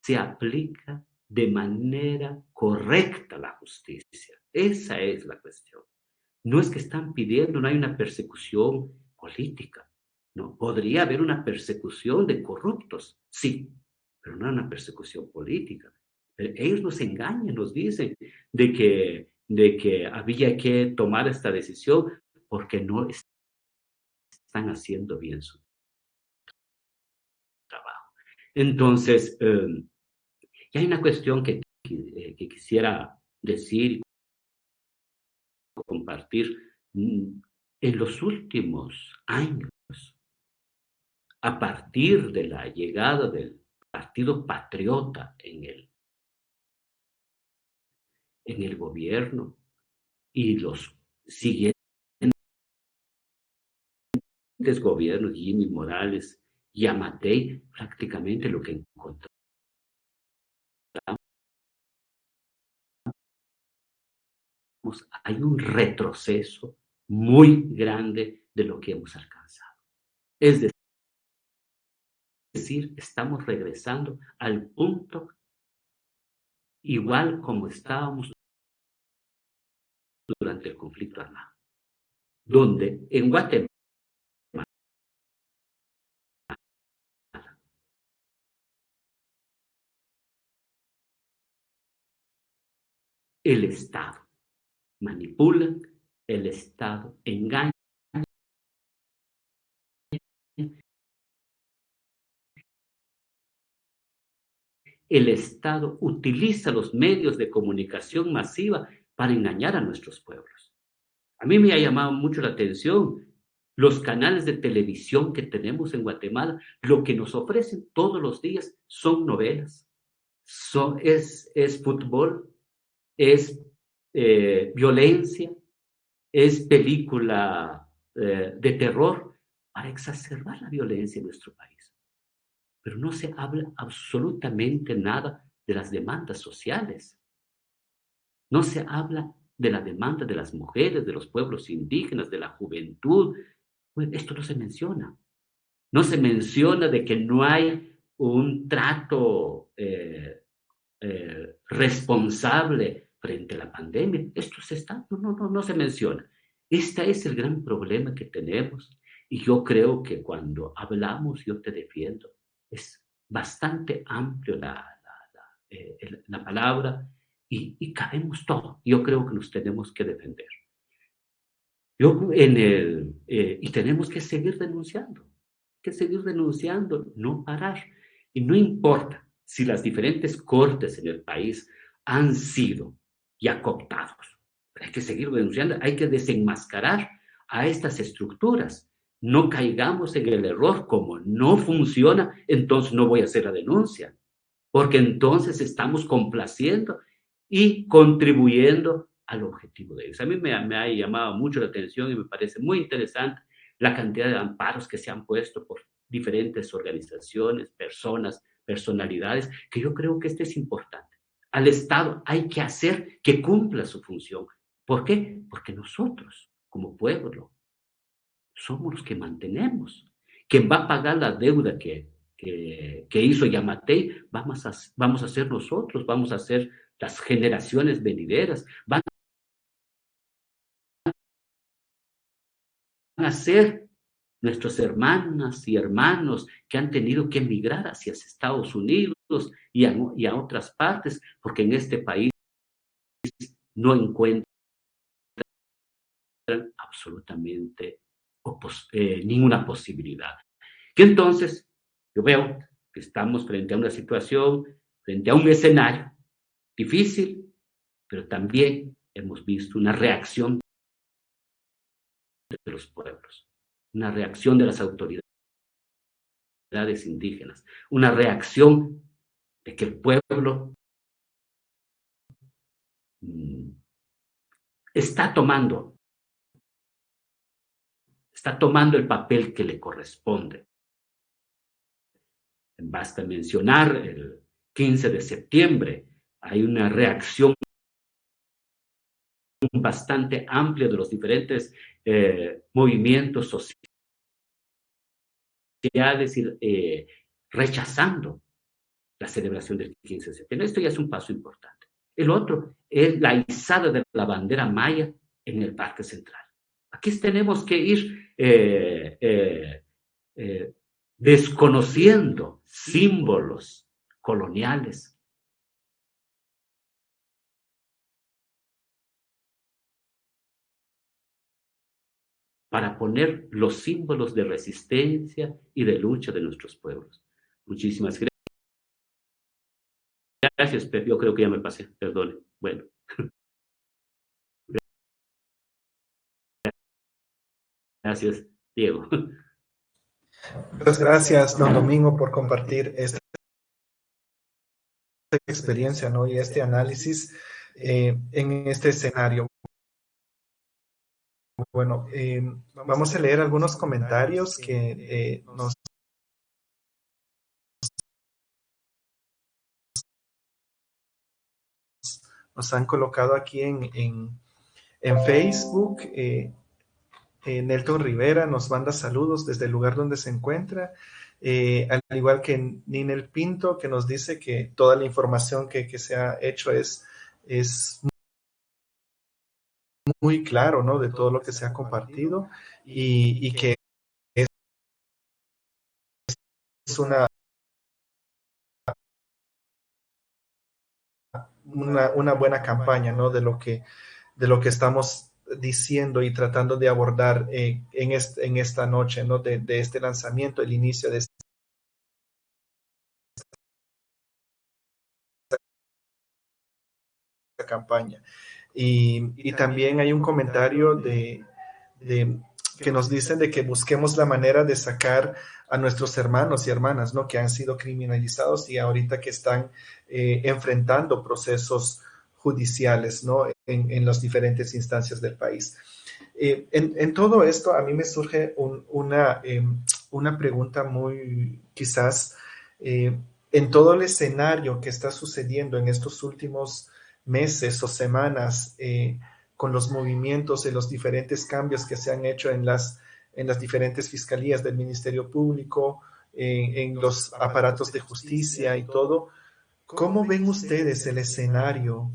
E: se aplica de manera correcta la justicia. Esa es la cuestión. No es que están pidiendo, no hay una persecución política. No, podría haber una persecución de corruptos, sí, pero no una persecución política. Ellos nos engañan, nos dicen de que de que había que tomar esta decisión porque no están haciendo bien su trabajo. Entonces, y hay una cuestión que quisiera decir y compartir. En los últimos años, a partir de la llegada del Partido Patriota en el gobierno y los siguientes gobiernos, Jimmy Morales y Amatei, prácticamente lo que encontramos, hay un retroceso muy grande de lo que hemos alcanzado. Es decir, estamos regresando al punto igual como estábamos durante el conflicto armado, donde en Guatemala el Estado manipula, el Estado engaña, el Estado utiliza los medios de comunicación masiva para engañar a nuestros pueblos. A mí me ha llamado mucho la atención los canales de televisión que tenemos en Guatemala. Lo que nos ofrecen todos los días son novelas, es fútbol, es violencia, es película de terror para exacerbar la violencia en nuestro país. Pero no se habla absolutamente nada de las demandas sociales. No se habla de la demanda de las mujeres, de los pueblos indígenas, de la juventud. Pues esto no se menciona. No se menciona de que no hay un trato responsable frente a la pandemia. Esto no se menciona. Este es el gran problema que tenemos. Y yo creo que cuando hablamos, yo te defiendo, es bastante amplio la palabra y cabemos todo. Yo creo que nos tenemos que defender. Y tenemos que seguir denunciando, no parar. Y no importa si las diferentes cortes en el país han sido ya cooptados. Hay que seguir denunciando, hay que desenmascarar a estas estructuras. No caigamos en el error, como no funciona, entonces no voy a hacer la denuncia, porque entonces estamos complaciendo y contribuyendo al objetivo de ellos. A mí me ha llamado mucho la atención y me parece muy interesante la cantidad de amparos que se han puesto por diferentes organizaciones, personalidades, que yo creo que este es importante. Al Estado hay que hacer que cumpla su función. ¿Por qué? Porque nosotros, como pueblo, somos los que mantenemos. Quien va a pagar la deuda que hizo Yamatei, vamos a ser nosotros, vamos a ser las generaciones venideras, van a ser nuestras hermanas y hermanos que han tenido que emigrar hacia Estados Unidos y a otras partes, porque en este país no encuentran absolutamente ninguna posibilidad. Que entonces yo veo que estamos frente a una situación, frente a un escenario difícil, pero también hemos visto una reacción de los pueblos, una reacción de las autoridades indígenas, una reacción de que el pueblo está tomando el papel que le corresponde. Basta mencionar el 15 de septiembre, hay una reacción bastante amplia de los diferentes movimientos sociales rechazando la celebración del 15 de septiembre. Esto ya es un paso importante. El otro es la izada de la bandera maya en el Parque Central. Aquí tenemos que ir desconociendo símbolos coloniales para poner los símbolos de resistencia y de lucha de nuestros pueblos. Muchísimas gracias, Pep. Yo creo que ya me pasé, perdone. Bueno. Gracias, Diego.
A: Muchas gracias, don Domingo, por compartir esta experiencia, ¿no? Y este análisis en este escenario. Bueno, vamos a leer algunos comentarios que nos han colocado aquí en Facebook. Nelton Rivera nos manda saludos desde el lugar donde se encuentra, al igual que Ninel Pinto, que nos dice que toda la información que se ha hecho es muy claro, ¿no? De todo lo que se ha compartido y que es una buena campaña, ¿no? De lo que estamos diciendo y tratando de abordar en esta noche, ¿no? De este lanzamiento, el inicio de esta campaña. Y también hay un comentario que nos dicen de que busquemos la manera de sacar a nuestros hermanos y hermanas, ¿no? Que han sido criminalizados y ahorita que están enfrentando procesos judiciales, ¿no? En las diferentes instancias del país. En todo esto, a mí me surge una pregunta muy, quizás, en todo el escenario que está sucediendo en estos últimos meses o semanas, con los movimientos y los diferentes cambios que se han hecho en las diferentes fiscalías del Ministerio Público, en los aparatos de justicia y todo. ¿Cómo ven ustedes el escenario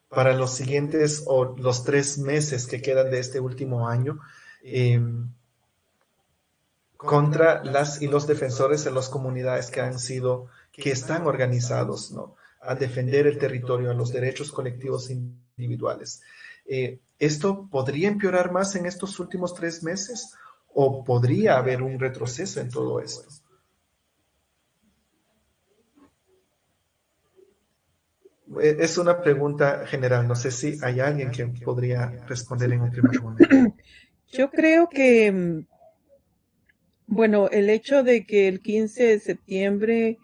A: para los siguientes o los 3 meses que quedan de este último año contra las y los defensores de las comunidades que están organizados, ¿no? A defender el territorio, a los derechos colectivos individuales? ¿Esto podría empeorar más en estos últimos 3 meses o podría haber un retroceso en todo esto? Es una pregunta general. No sé si hay alguien que podría responder en un primer momento.
C: Yo creo que, bueno, el hecho de que el 15 de septiembre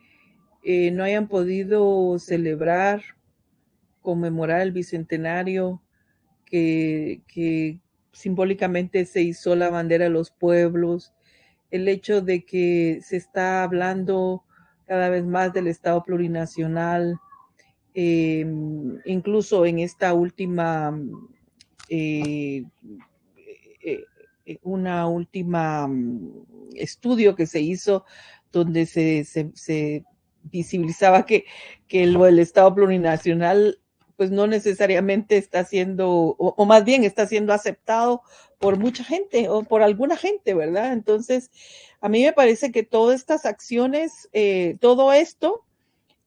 C: no hayan podido celebrar, conmemorar el bicentenario, que simbólicamente se izó la bandera de los pueblos, el hecho de que se está hablando cada vez más del Estado plurinacional, incluso en esta última una última estudio que se hizo donde se visibilizaba que el Estado plurinacional pues no necesariamente está siendo, o más bien está siendo aceptado por mucha gente o por alguna gente, ¿verdad? Entonces, a mí me parece que todas estas acciones, todo esto,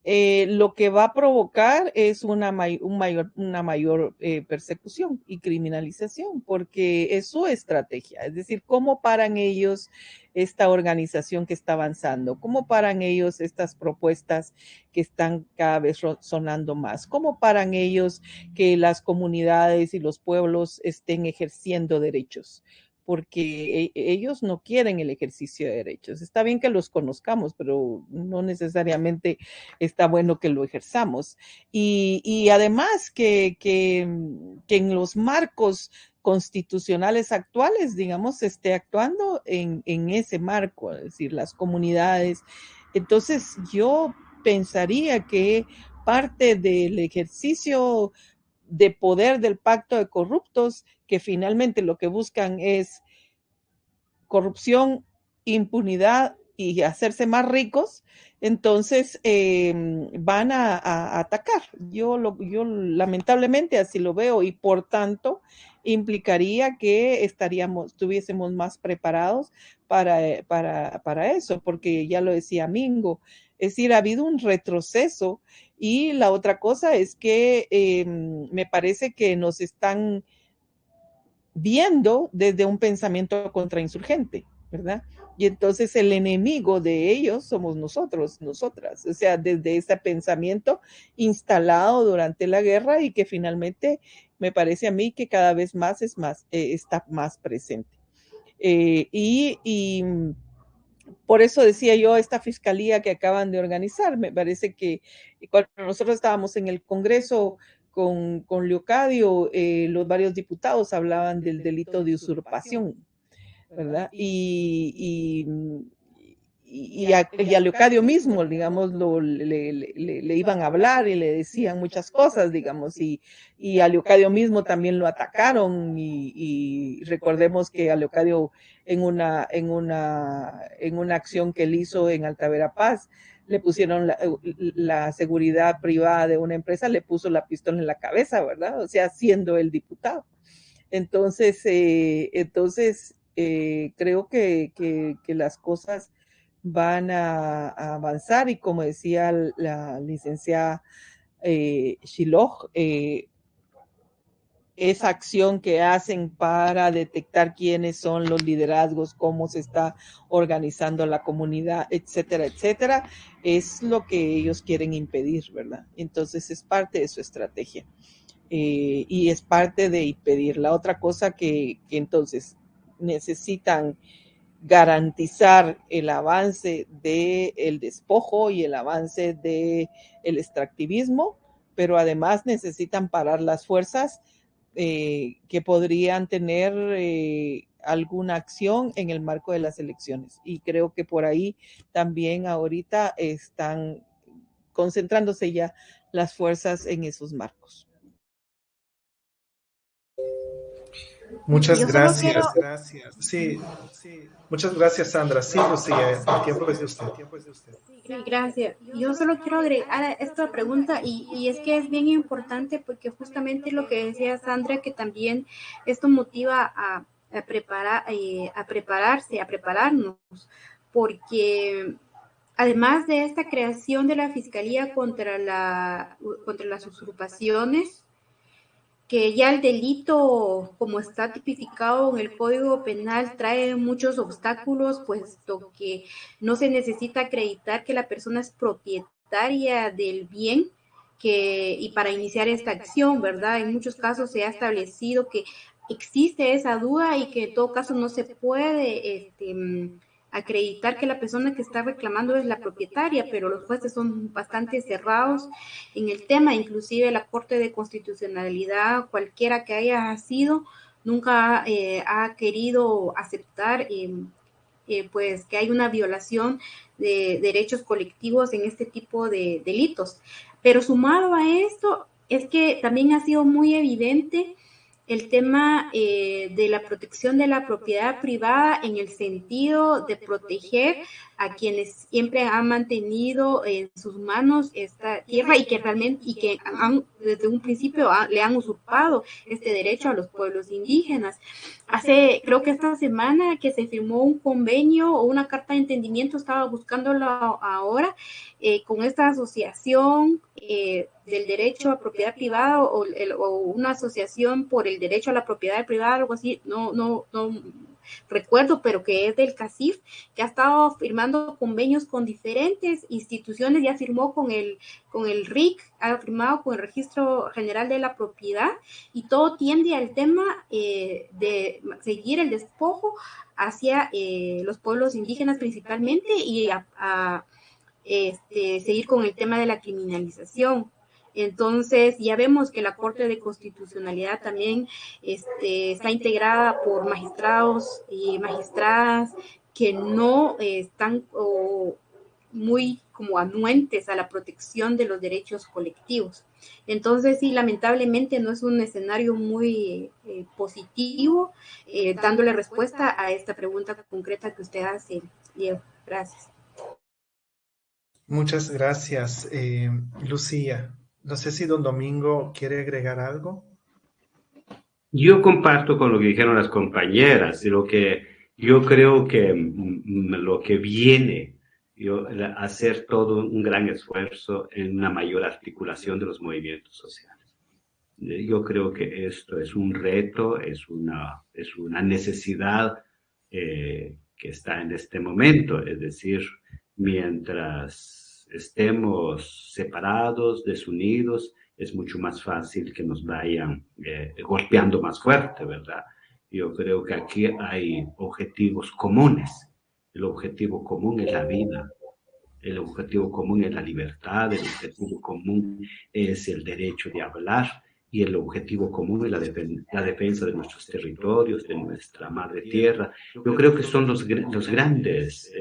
C: lo que va a provocar es una mayor persecución y criminalización, porque es su estrategia. Es decir, ¿cómo paran ellos esta organización que está avanzando? ¿Cómo paran ellos estas propuestas que están cada vez sonando más? ¿Cómo paran ellos que las comunidades y los pueblos estén ejerciendo derechos? Porque ellos no quieren el ejercicio de derechos. Está bien que los conozcamos, pero no necesariamente está bueno que lo ejerzamos. Y además que en los marcos constitucionales actuales, digamos, se esté actuando en ese marco, es decir, las comunidades. Entonces, yo pensaría que parte del ejercicio de poder del pacto de corruptos, que finalmente lo que buscan es corrupción, impunidad y hacerse más ricos, entonces van a atacar. Yo lamentablemente así lo veo y por tanto implicaría que estuviésemos más preparados para eso, porque ya lo decía Mingo, es decir, ha habido un retroceso y la otra cosa es que me parece que nos están viendo desde un pensamiento contrainsurgente, ¿verdad? Y entonces el enemigo de ellos somos nosotros, nosotras, o sea, desde ese pensamiento instalado durante la guerra y que finalmente me parece a mí que cada vez más está más presente. Y por eso decía yo, esta fiscalía que acaban de organizar, me parece que cuando nosotros estábamos en el Congreso con Leocadio, los varios diputados hablaban del delito de usurpación, ¿verdad? Y a Leocadio mismo, digamos, le iban a hablar y le decían muchas cosas, digamos, y a Leocadio mismo también lo atacaron y recordemos que a Leocadio en una acción que él hizo en Alta Verapaz, le pusieron la seguridad privada de una empresa, le puso la pistola en la cabeza, ¿verdad? O sea, siendo el diputado. Entonces creo que las cosas van a avanzar y como decía la licenciada Shiloh, esa acción que hacen para detectar quiénes son los liderazgos, cómo se está organizando la comunidad, etcétera, etcétera, es lo que ellos quieren impedir, ¿verdad? Entonces es parte de su estrategia. Y es parte de impedir. La otra cosa que entonces necesitan garantizar el avance del despojo y el avance del extractivismo, pero además necesitan parar las fuerzas que podrían tener alguna acción en el marco de las elecciones. Y creo que por ahí también ahorita están concentrándose ya las fuerzas en esos marcos.
A: Muchas
D: Yo solo
A: gracias.
D: quiero...
A: Sí, muchas gracias, Sandra. Sí, Lucía, el tiempo es de usted.
D: Sí, gracias. Yo solo quiero agregar a esta pregunta y es que es bien importante porque justamente lo que decía Sandra, que también esto motiva a prepararse, a prepararnos, porque además de esta creación de la Fiscalía contra las usurpaciones, que ya el delito, como está tipificado en el Código Penal, trae muchos obstáculos, puesto que no se necesita acreditar que la persona es propietaria del bien y para iniciar esta acción, ¿verdad? En muchos casos se ha establecido que existe esa duda y que en todo caso no se puede acreditar que la persona que está reclamando es la propietaria, pero los jueces son bastante cerrados en el tema, inclusive la Corte de Constitucionalidad, cualquiera que haya sido, nunca ha querido aceptar pues que hay una violación de derechos colectivos en este tipo de delitos. Pero sumado a esto, es que también ha sido muy evidente el tema de la protección de la propiedad privada en el sentido de proteger a quienes siempre han mantenido en sus manos esta tierra y que realmente desde un principio le han usurpado este derecho a los pueblos indígenas. Creo que esta semana que se firmó un convenio o una carta de entendimiento, estaba buscándolo ahora, con esta asociación del derecho a propiedad privada o una asociación por el derecho a la propiedad privada, algo así, no recuerdo, pero que es del CACIF, que ha estado firmando convenios con diferentes instituciones, ya firmó con el RIC, ha firmado con el Registro General de la Propiedad, y todo tiende al tema de seguir el despojo hacia los pueblos indígenas principalmente y seguir con el tema de la criminalización. Entonces, ya vemos que la Corte de Constitucionalidad también está integrada por magistrados y magistradas que no están muy como anuentes a la protección de los derechos colectivos. Entonces, sí, lamentablemente no es un escenario muy positivo, dándole respuesta a esta pregunta concreta que usted hace, Diego. Gracias.
A: Muchas gracias, Lucía. No sé si don Domingo quiere agregar algo.
E: Yo comparto con lo que dijeron las compañeras, y lo que yo creo que lo que viene, hacer todo un gran esfuerzo en una mayor articulación de los movimientos sociales. Yo creo que esto es un reto, es una necesidad que está en este momento. Es decir, mientras estemos separados, desunidos, es mucho más fácil que nos vayan golpeando más fuerte, ¿verdad? Yo creo que aquí hay objetivos comunes. El objetivo común es la vida. El objetivo común es la libertad, el objetivo común es el derecho de hablar y el objetivo común es la defensa de nuestros territorios, de nuestra madre tierra. Yo creo que son los grandes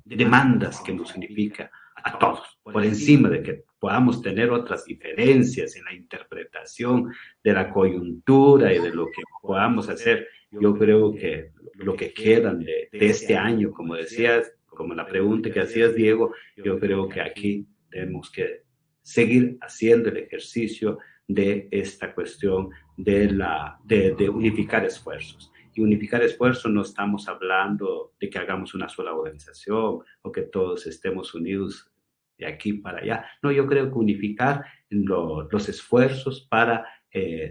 E: demandas que nos significa a todos, por encima de que podamos tener otras diferencias en la interpretación de la coyuntura y de lo que podamos hacer. Yo creo que lo que quedan de este año, como decías, como la pregunta que hacías, Diego, yo creo que aquí tenemos que seguir haciendo el ejercicio de esta cuestión de unificar esfuerzos. Y unificar esfuerzos no estamos hablando de que hagamos una sola organización o que todos estemos unidos de aquí para allá. No, yo creo que unificar los esfuerzos para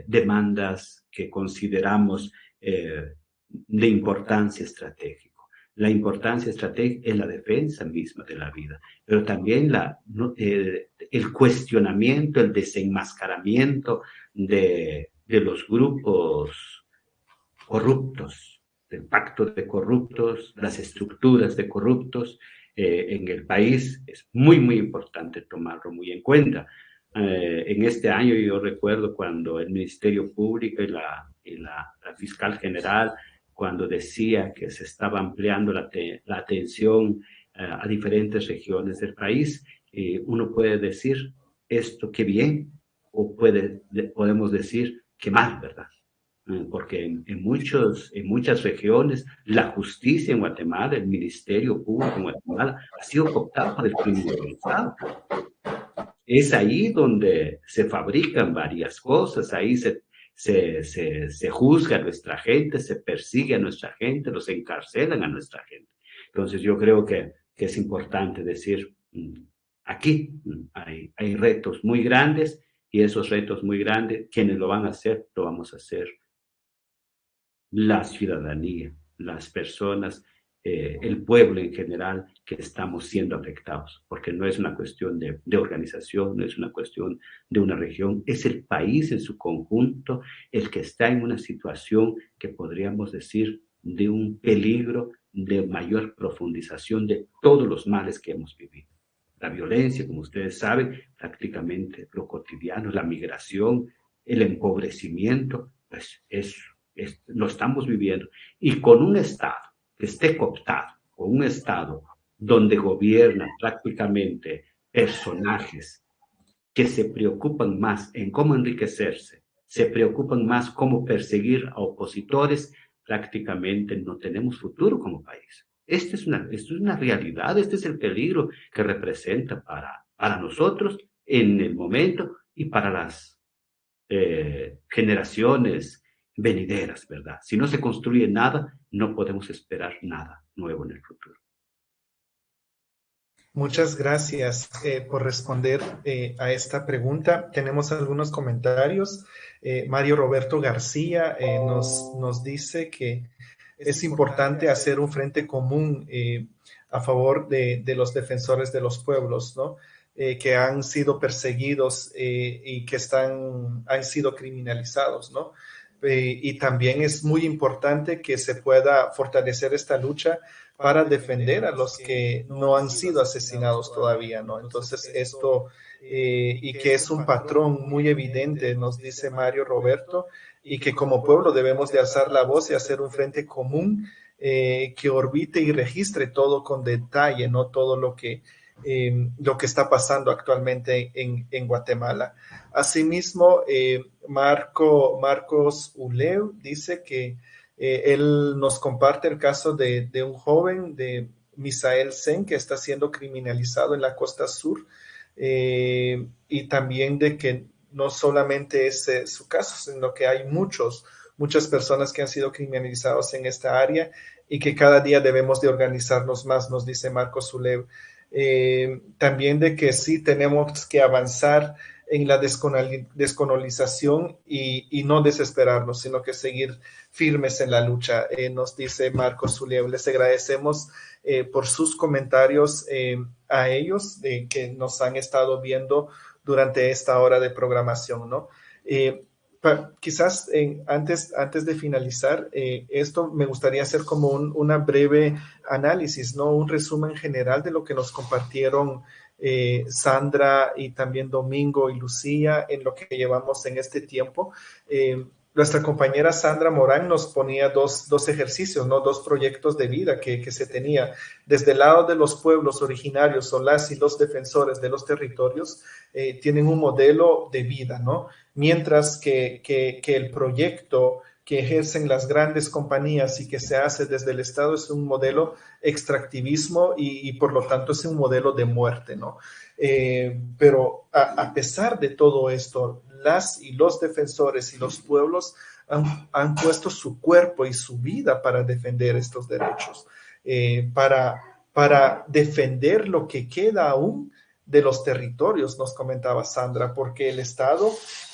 E: demandas que consideramos de importancia estratégica. La importancia estratégica es la defensa misma de la vida, pero también el cuestionamiento, el desenmascaramiento de los grupos corruptos, del pacto de corruptos, las estructuras de corruptos en el país. Es muy, muy importante tomarlo muy en cuenta. En este año yo recuerdo cuando el Ministerio Público y la Fiscal General, cuando decía que se estaba ampliando la atención a diferentes regiones del país, uno puede decir esto qué bien, o podemos decir qué mal, ¿verdad? Porque en muchas regiones la justicia en Guatemala, el Ministerio Público en Guatemala ha sido cooptado por el crimen organizado. Es ahí donde se fabrican varias cosas, ahí se juzga a nuestra gente, se persigue a nuestra gente, los encarcelan a nuestra gente. Entonces yo creo que es importante decir, aquí hay retos muy grandes, y esos retos muy grandes, quienes lo van a hacer, lo vamos a hacer la ciudadanía, las personas, el pueblo en general, que estamos siendo afectados, porque no es una cuestión de organización, no es una cuestión de una región, es el país en su conjunto el que está en una situación que podríamos decir de un peligro de mayor profundización de todos los males que hemos vivido. La violencia, como ustedes saben, prácticamente lo cotidiano, la migración, el empobrecimiento, pues lo estamos viviendo. Y con un Estado que esté cooptado, con un Estado donde gobiernan prácticamente personajes que se preocupan más en cómo enriquecerse, se preocupan más cómo perseguir a opositores, prácticamente no tenemos futuro como país. Esto es una realidad, este es el peligro que representa para nosotros en el momento y para las generaciones venideras, ¿verdad? Si no se construye nada, no podemos esperar nada nuevo en el futuro.
A: Muchas gracias por responder a esta pregunta. Tenemos algunos comentarios. Mario Roberto García nos dice que es importante hacer un frente común a favor de los defensores de los pueblos, ¿no? Que han sido perseguidos y que han sido criminalizados, ¿no? Y también es muy importante que se pueda fortalecer esta lucha para defender a los que no han sido asesinados todavía, ¿no? Entonces esto, y que es un patrón muy evidente, nos dice Mario Roberto, y que como pueblo debemos de alzar la voz y hacer un frente común que orbite y registre todo con detalle, ¿no? Todo lo que está pasando actualmente en Guatemala. Asimismo, Marcos Uleu dice que él nos comparte el caso de un joven, de Misael Sen, que está siendo criminalizado en la costa sur, y también de que no solamente es su caso, sino que hay muchas personas que han sido criminalizadas en esta área y que cada día debemos de organizarnos más, nos dice Marcos Uleu. También de que sí tenemos que avanzar en la descolonización y no desesperarnos, sino que seguir firmes en la lucha. Nos dice Marcos Zulieu, les agradecemos por sus comentarios a ellos que nos han estado viendo durante esta hora de programación, ¿no? Quizás antes de finalizar esto, me gustaría hacer como una breve análisis, ¿no? Un resumen general de lo que nos compartieron Sandra y también Domingo y Lucía en lo que llevamos en este tiempo. Nuestra compañera Sandra Morán nos ponía dos ejercicios, ¿no? Dos proyectos de vida que se tenía. Desde el lado de los pueblos originarios o las y los defensores de los territorios tienen un modelo de vida, ¿no? Mientras que el proyecto que ejercen las grandes compañías y que se hace desde el Estado es un modelo extractivismo y por lo tanto es un modelo de muerte, ¿no? Pero a pesar de todo esto, las y los defensores y los pueblos han puesto su cuerpo y su vida para defender estos derechos, para defender lo que queda aún de los territorios, nos comentaba Sandra, porque el Estado,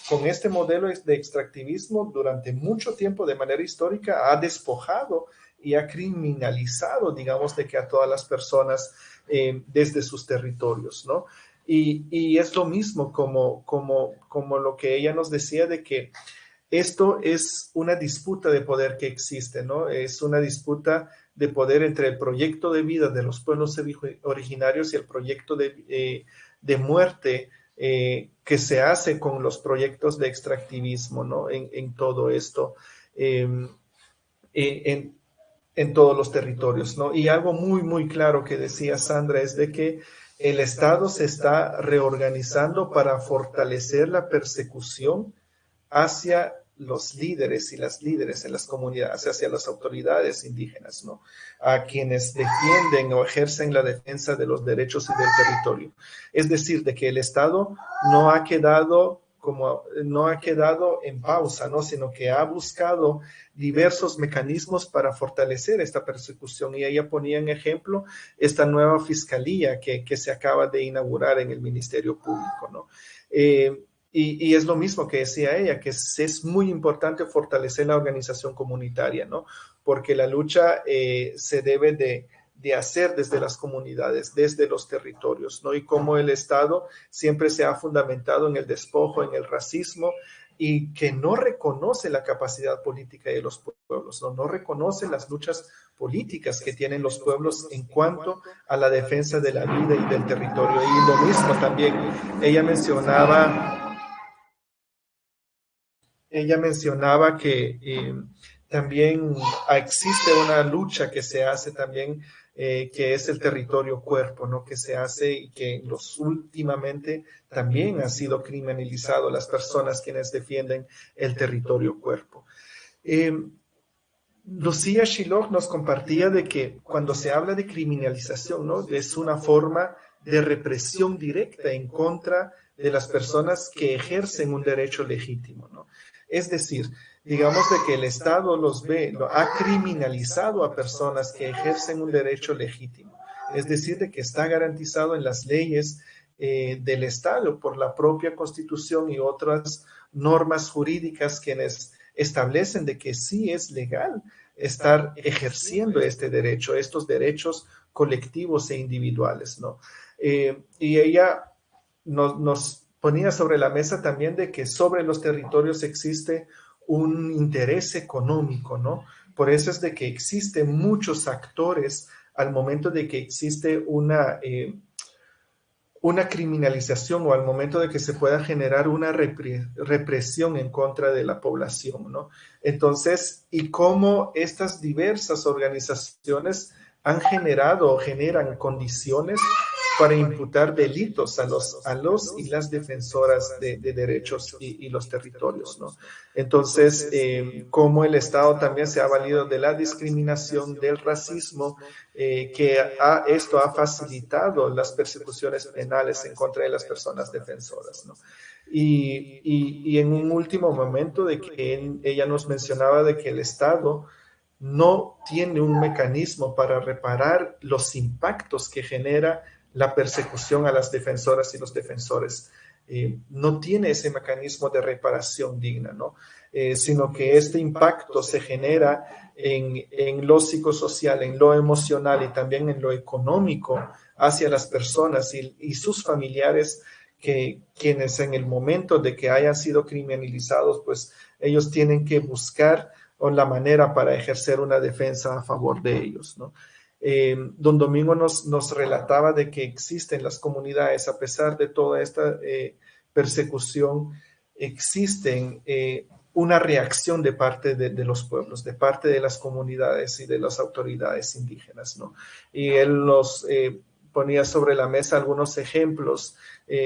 A: con este modelo de extractivismo, durante mucho tiempo, de manera histórica, ha despojado y ha criminalizado, digamos, de que a todas las personas desde sus territorios, ¿no? Y es lo mismo como lo que ella nos decía de que esto es una disputa de poder que existe, ¿no? Es una disputa de poder entre el proyecto de vida de los pueblos originarios y el proyecto de muerte que se hace con los proyectos de extractivismo, ¿no? En todo esto, en todos los territorios, ¿no? Y algo muy, muy claro que decía Sandra es de que el Estado se está reorganizando para fortalecer la persecución hacia los líderes y las líderes en las comunidades, hacia las autoridades indígenas, ¿no? A quienes defienden o ejercen la defensa de los derechos y del territorio. Es decir, de que el Estado no ha quedado en pausa, ¿no? Sino que ha buscado diversos mecanismos para fortalecer esta persecución. Y ella ponía en ejemplo esta nueva fiscalía que se acaba de inaugurar en el Ministerio Público, ¿no? Y es lo mismo que decía ella, que es muy importante fortalecer la organización comunitaria, ¿no? Porque la lucha se debe de hacer desde las comunidades, desde los territorios, ¿no? Y como el Estado siempre se ha fundamentado en el despojo, en el racismo, y que no reconoce la capacidad política de los pueblos, ¿no? No reconoce las luchas políticas que tienen los pueblos en cuanto a la defensa de la vida y del territorio. Y lo mismo también, ella mencionaba que también existe una lucha que se hace también, que es el territorio cuerpo, ¿no? Que se hace y que últimamente también ha sido criminalizado las personas quienes defienden el territorio cuerpo. Lucía Shiloh nos compartía de que cuando se habla de criminalización, ¿no? Es una forma de represión directa en contra de las personas que ejercen un derecho legítimo, ¿no? Es decir, digamos de que el Estado ha criminalizado a personas que ejercen un derecho legítimo. Es decir, de que está garantizado en las leyes del Estado por la propia Constitución y otras normas jurídicas quienes establecen de que sí es legal estar ejerciendo este derecho, estos derechos colectivos e individuales, ¿no? Y ella nos ponía sobre la mesa también de que sobre los territorios existe un interés económico, ¿no? Por eso es de que existen muchos actores al momento de que existe una criminalización o al momento de que se pueda generar una represión en contra de la población, ¿no? Entonces, y cómo estas diversas organizaciones han generado o generan condiciones para imputar delitos a los y las defensoras de derechos y los territorios, ¿no? Entonces, cómo el Estado también se ha valido de la discriminación, del racismo, esto ha facilitado las persecuciones penales en contra de las personas defensoras, ¿no? Y en un último momento de que ella nos mencionaba de que el Estado no tiene un mecanismo para reparar los impactos que genera la persecución a las defensoras y los defensores. No tiene ese mecanismo de reparación digna, ¿no? Sino que este impacto se genera en lo psicosocial, en lo emocional y también en lo económico hacia las personas y sus familiares, quienes en el momento de que hayan sido criminalizados, pues ellos tienen que buscar la manera para ejercer una defensa a favor de ellos, ¿no? Don Domingo nos relataba de que existen las comunidades, a pesar de toda esta persecución, existen una reacción de parte de los pueblos, de parte de las comunidades y de las autoridades indígenas, ¿no? Y él nos ponía sobre la mesa algunos ejemplos,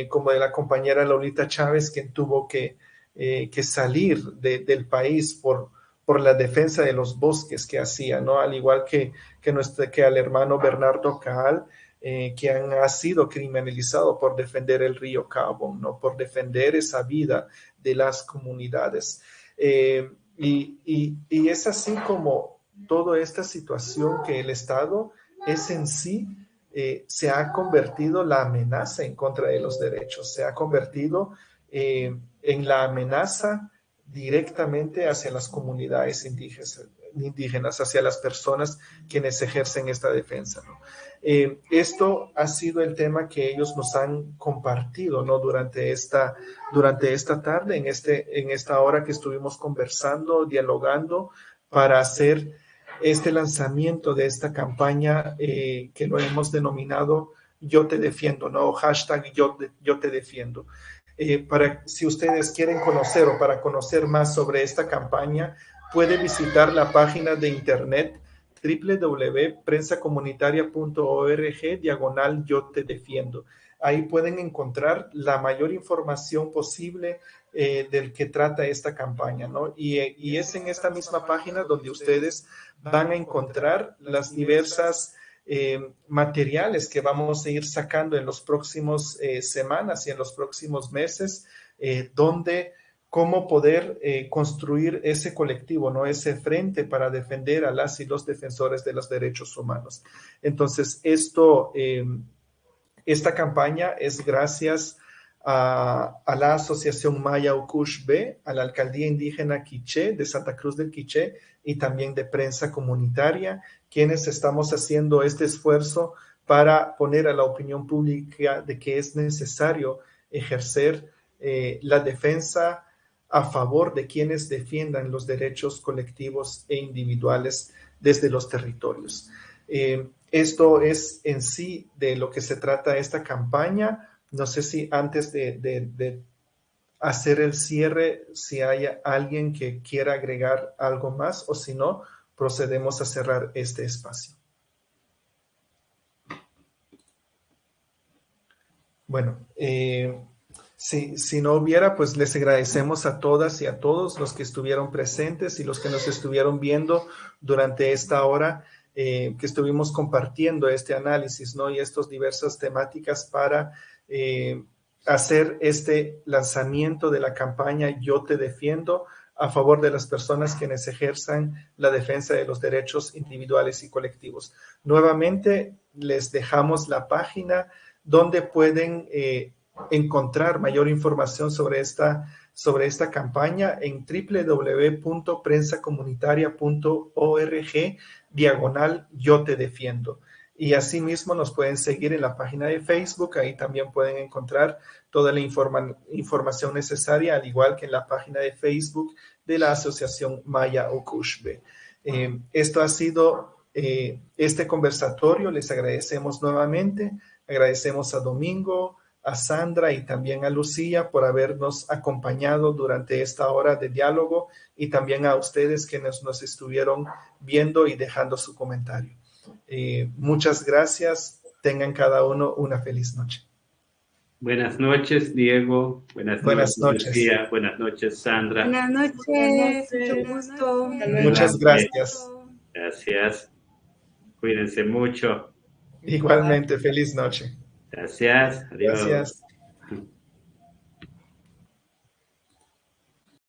A: como de la compañera Lolita Chávez, quien tuvo que salir del país por la defensa de los bosques que hacía, ¿no? Al igual que al hermano Bernardo Caal, quien ha sido criminalizado por defender el río Cabo, ¿no? Por defender esa vida de las comunidades. Y es así como toda esta situación que el Estado es en sí, se ha convertido la amenaza en contra de los derechos, se ha convertido en la amenaza directamente hacia las comunidades indígenas, hacia las personas quienes ejercen esta defensa, ¿no? Esto ha sido el tema que ellos nos han compartido, ¿no? Durante esta tarde, en esta hora que estuvimos conversando, dialogando, para hacer este lanzamiento de esta campaña que lo hemos denominado Yo Te Defiendo, ¿no? Hashtag Yo Te Defiendo. Si ustedes quieren conocer o para conocer más sobre esta campaña, puede visitar la página de internet www.prensacomunitaria.org /Yo Te Defiendo. Ahí pueden encontrar la mayor información posible del que trata esta campaña, ¿no? Y es en esta misma página donde ustedes van a encontrar las diversas materiales que vamos a ir sacando en los próximos semanas y en los próximos meses, donde cómo poder construir ese colectivo, ¿no? Ese frente para defender a las y los defensores de los derechos humanos. Entonces, esta campaña es gracias a la Asociación Maya Ukush B, a la Alcaldía Indígena Quiché de Santa Cruz del Quiché y también de Prensa Comunitaria, quienes estamos haciendo este esfuerzo para poner a la opinión pública de que es necesario ejercer la defensa a favor de quienes defiendan los derechos colectivos e individuales desde los territorios. Esto es en sí de lo que se trata esta campaña. No sé si antes de hacer el cierre, si hay alguien que quiera agregar algo más, o si no, procedemos a cerrar este espacio. Bueno, si no hubiera, pues les agradecemos a todas y a todos los que estuvieron presentes y los que nos estuvieron viendo durante esta hora que estuvimos compartiendo este análisis, ¿no? Y estas diversas temáticas para hacer este lanzamiento de la campaña Yo Te Defiendo a favor de las personas quienes ejerzan la defensa de los derechos individuales y colectivos. Nuevamente les dejamos la página donde pueden encontrar mayor información sobre esta campaña en www.prensacomunitaria.org /Yo Te Defiendo. Y asimismo nos pueden seguir en la página de Facebook, ahí también pueden encontrar toda la información necesaria, al igual que en la página de Facebook de la Asociación Maya Ukush B. Esto ha sido este conversatorio, les agradecemos nuevamente, agradecemos a Domingo, a Sandra y también a Lucía por habernos acompañado durante esta hora de diálogo y también a ustedes quienes nos estuvieron viendo y dejando su comentario. Muchas gracias. Tengan cada uno una feliz noche.
E: Buenas noches, Diego. Buenas noches, Lucía. Buenas noches, Sandra.
D: Buenas noches. Mucho gusto.
A: Muchas gracias.
E: Gracias. Cuídense mucho.
A: Igualmente, feliz noche.
E: Gracias. Adiós.
A: Gracias.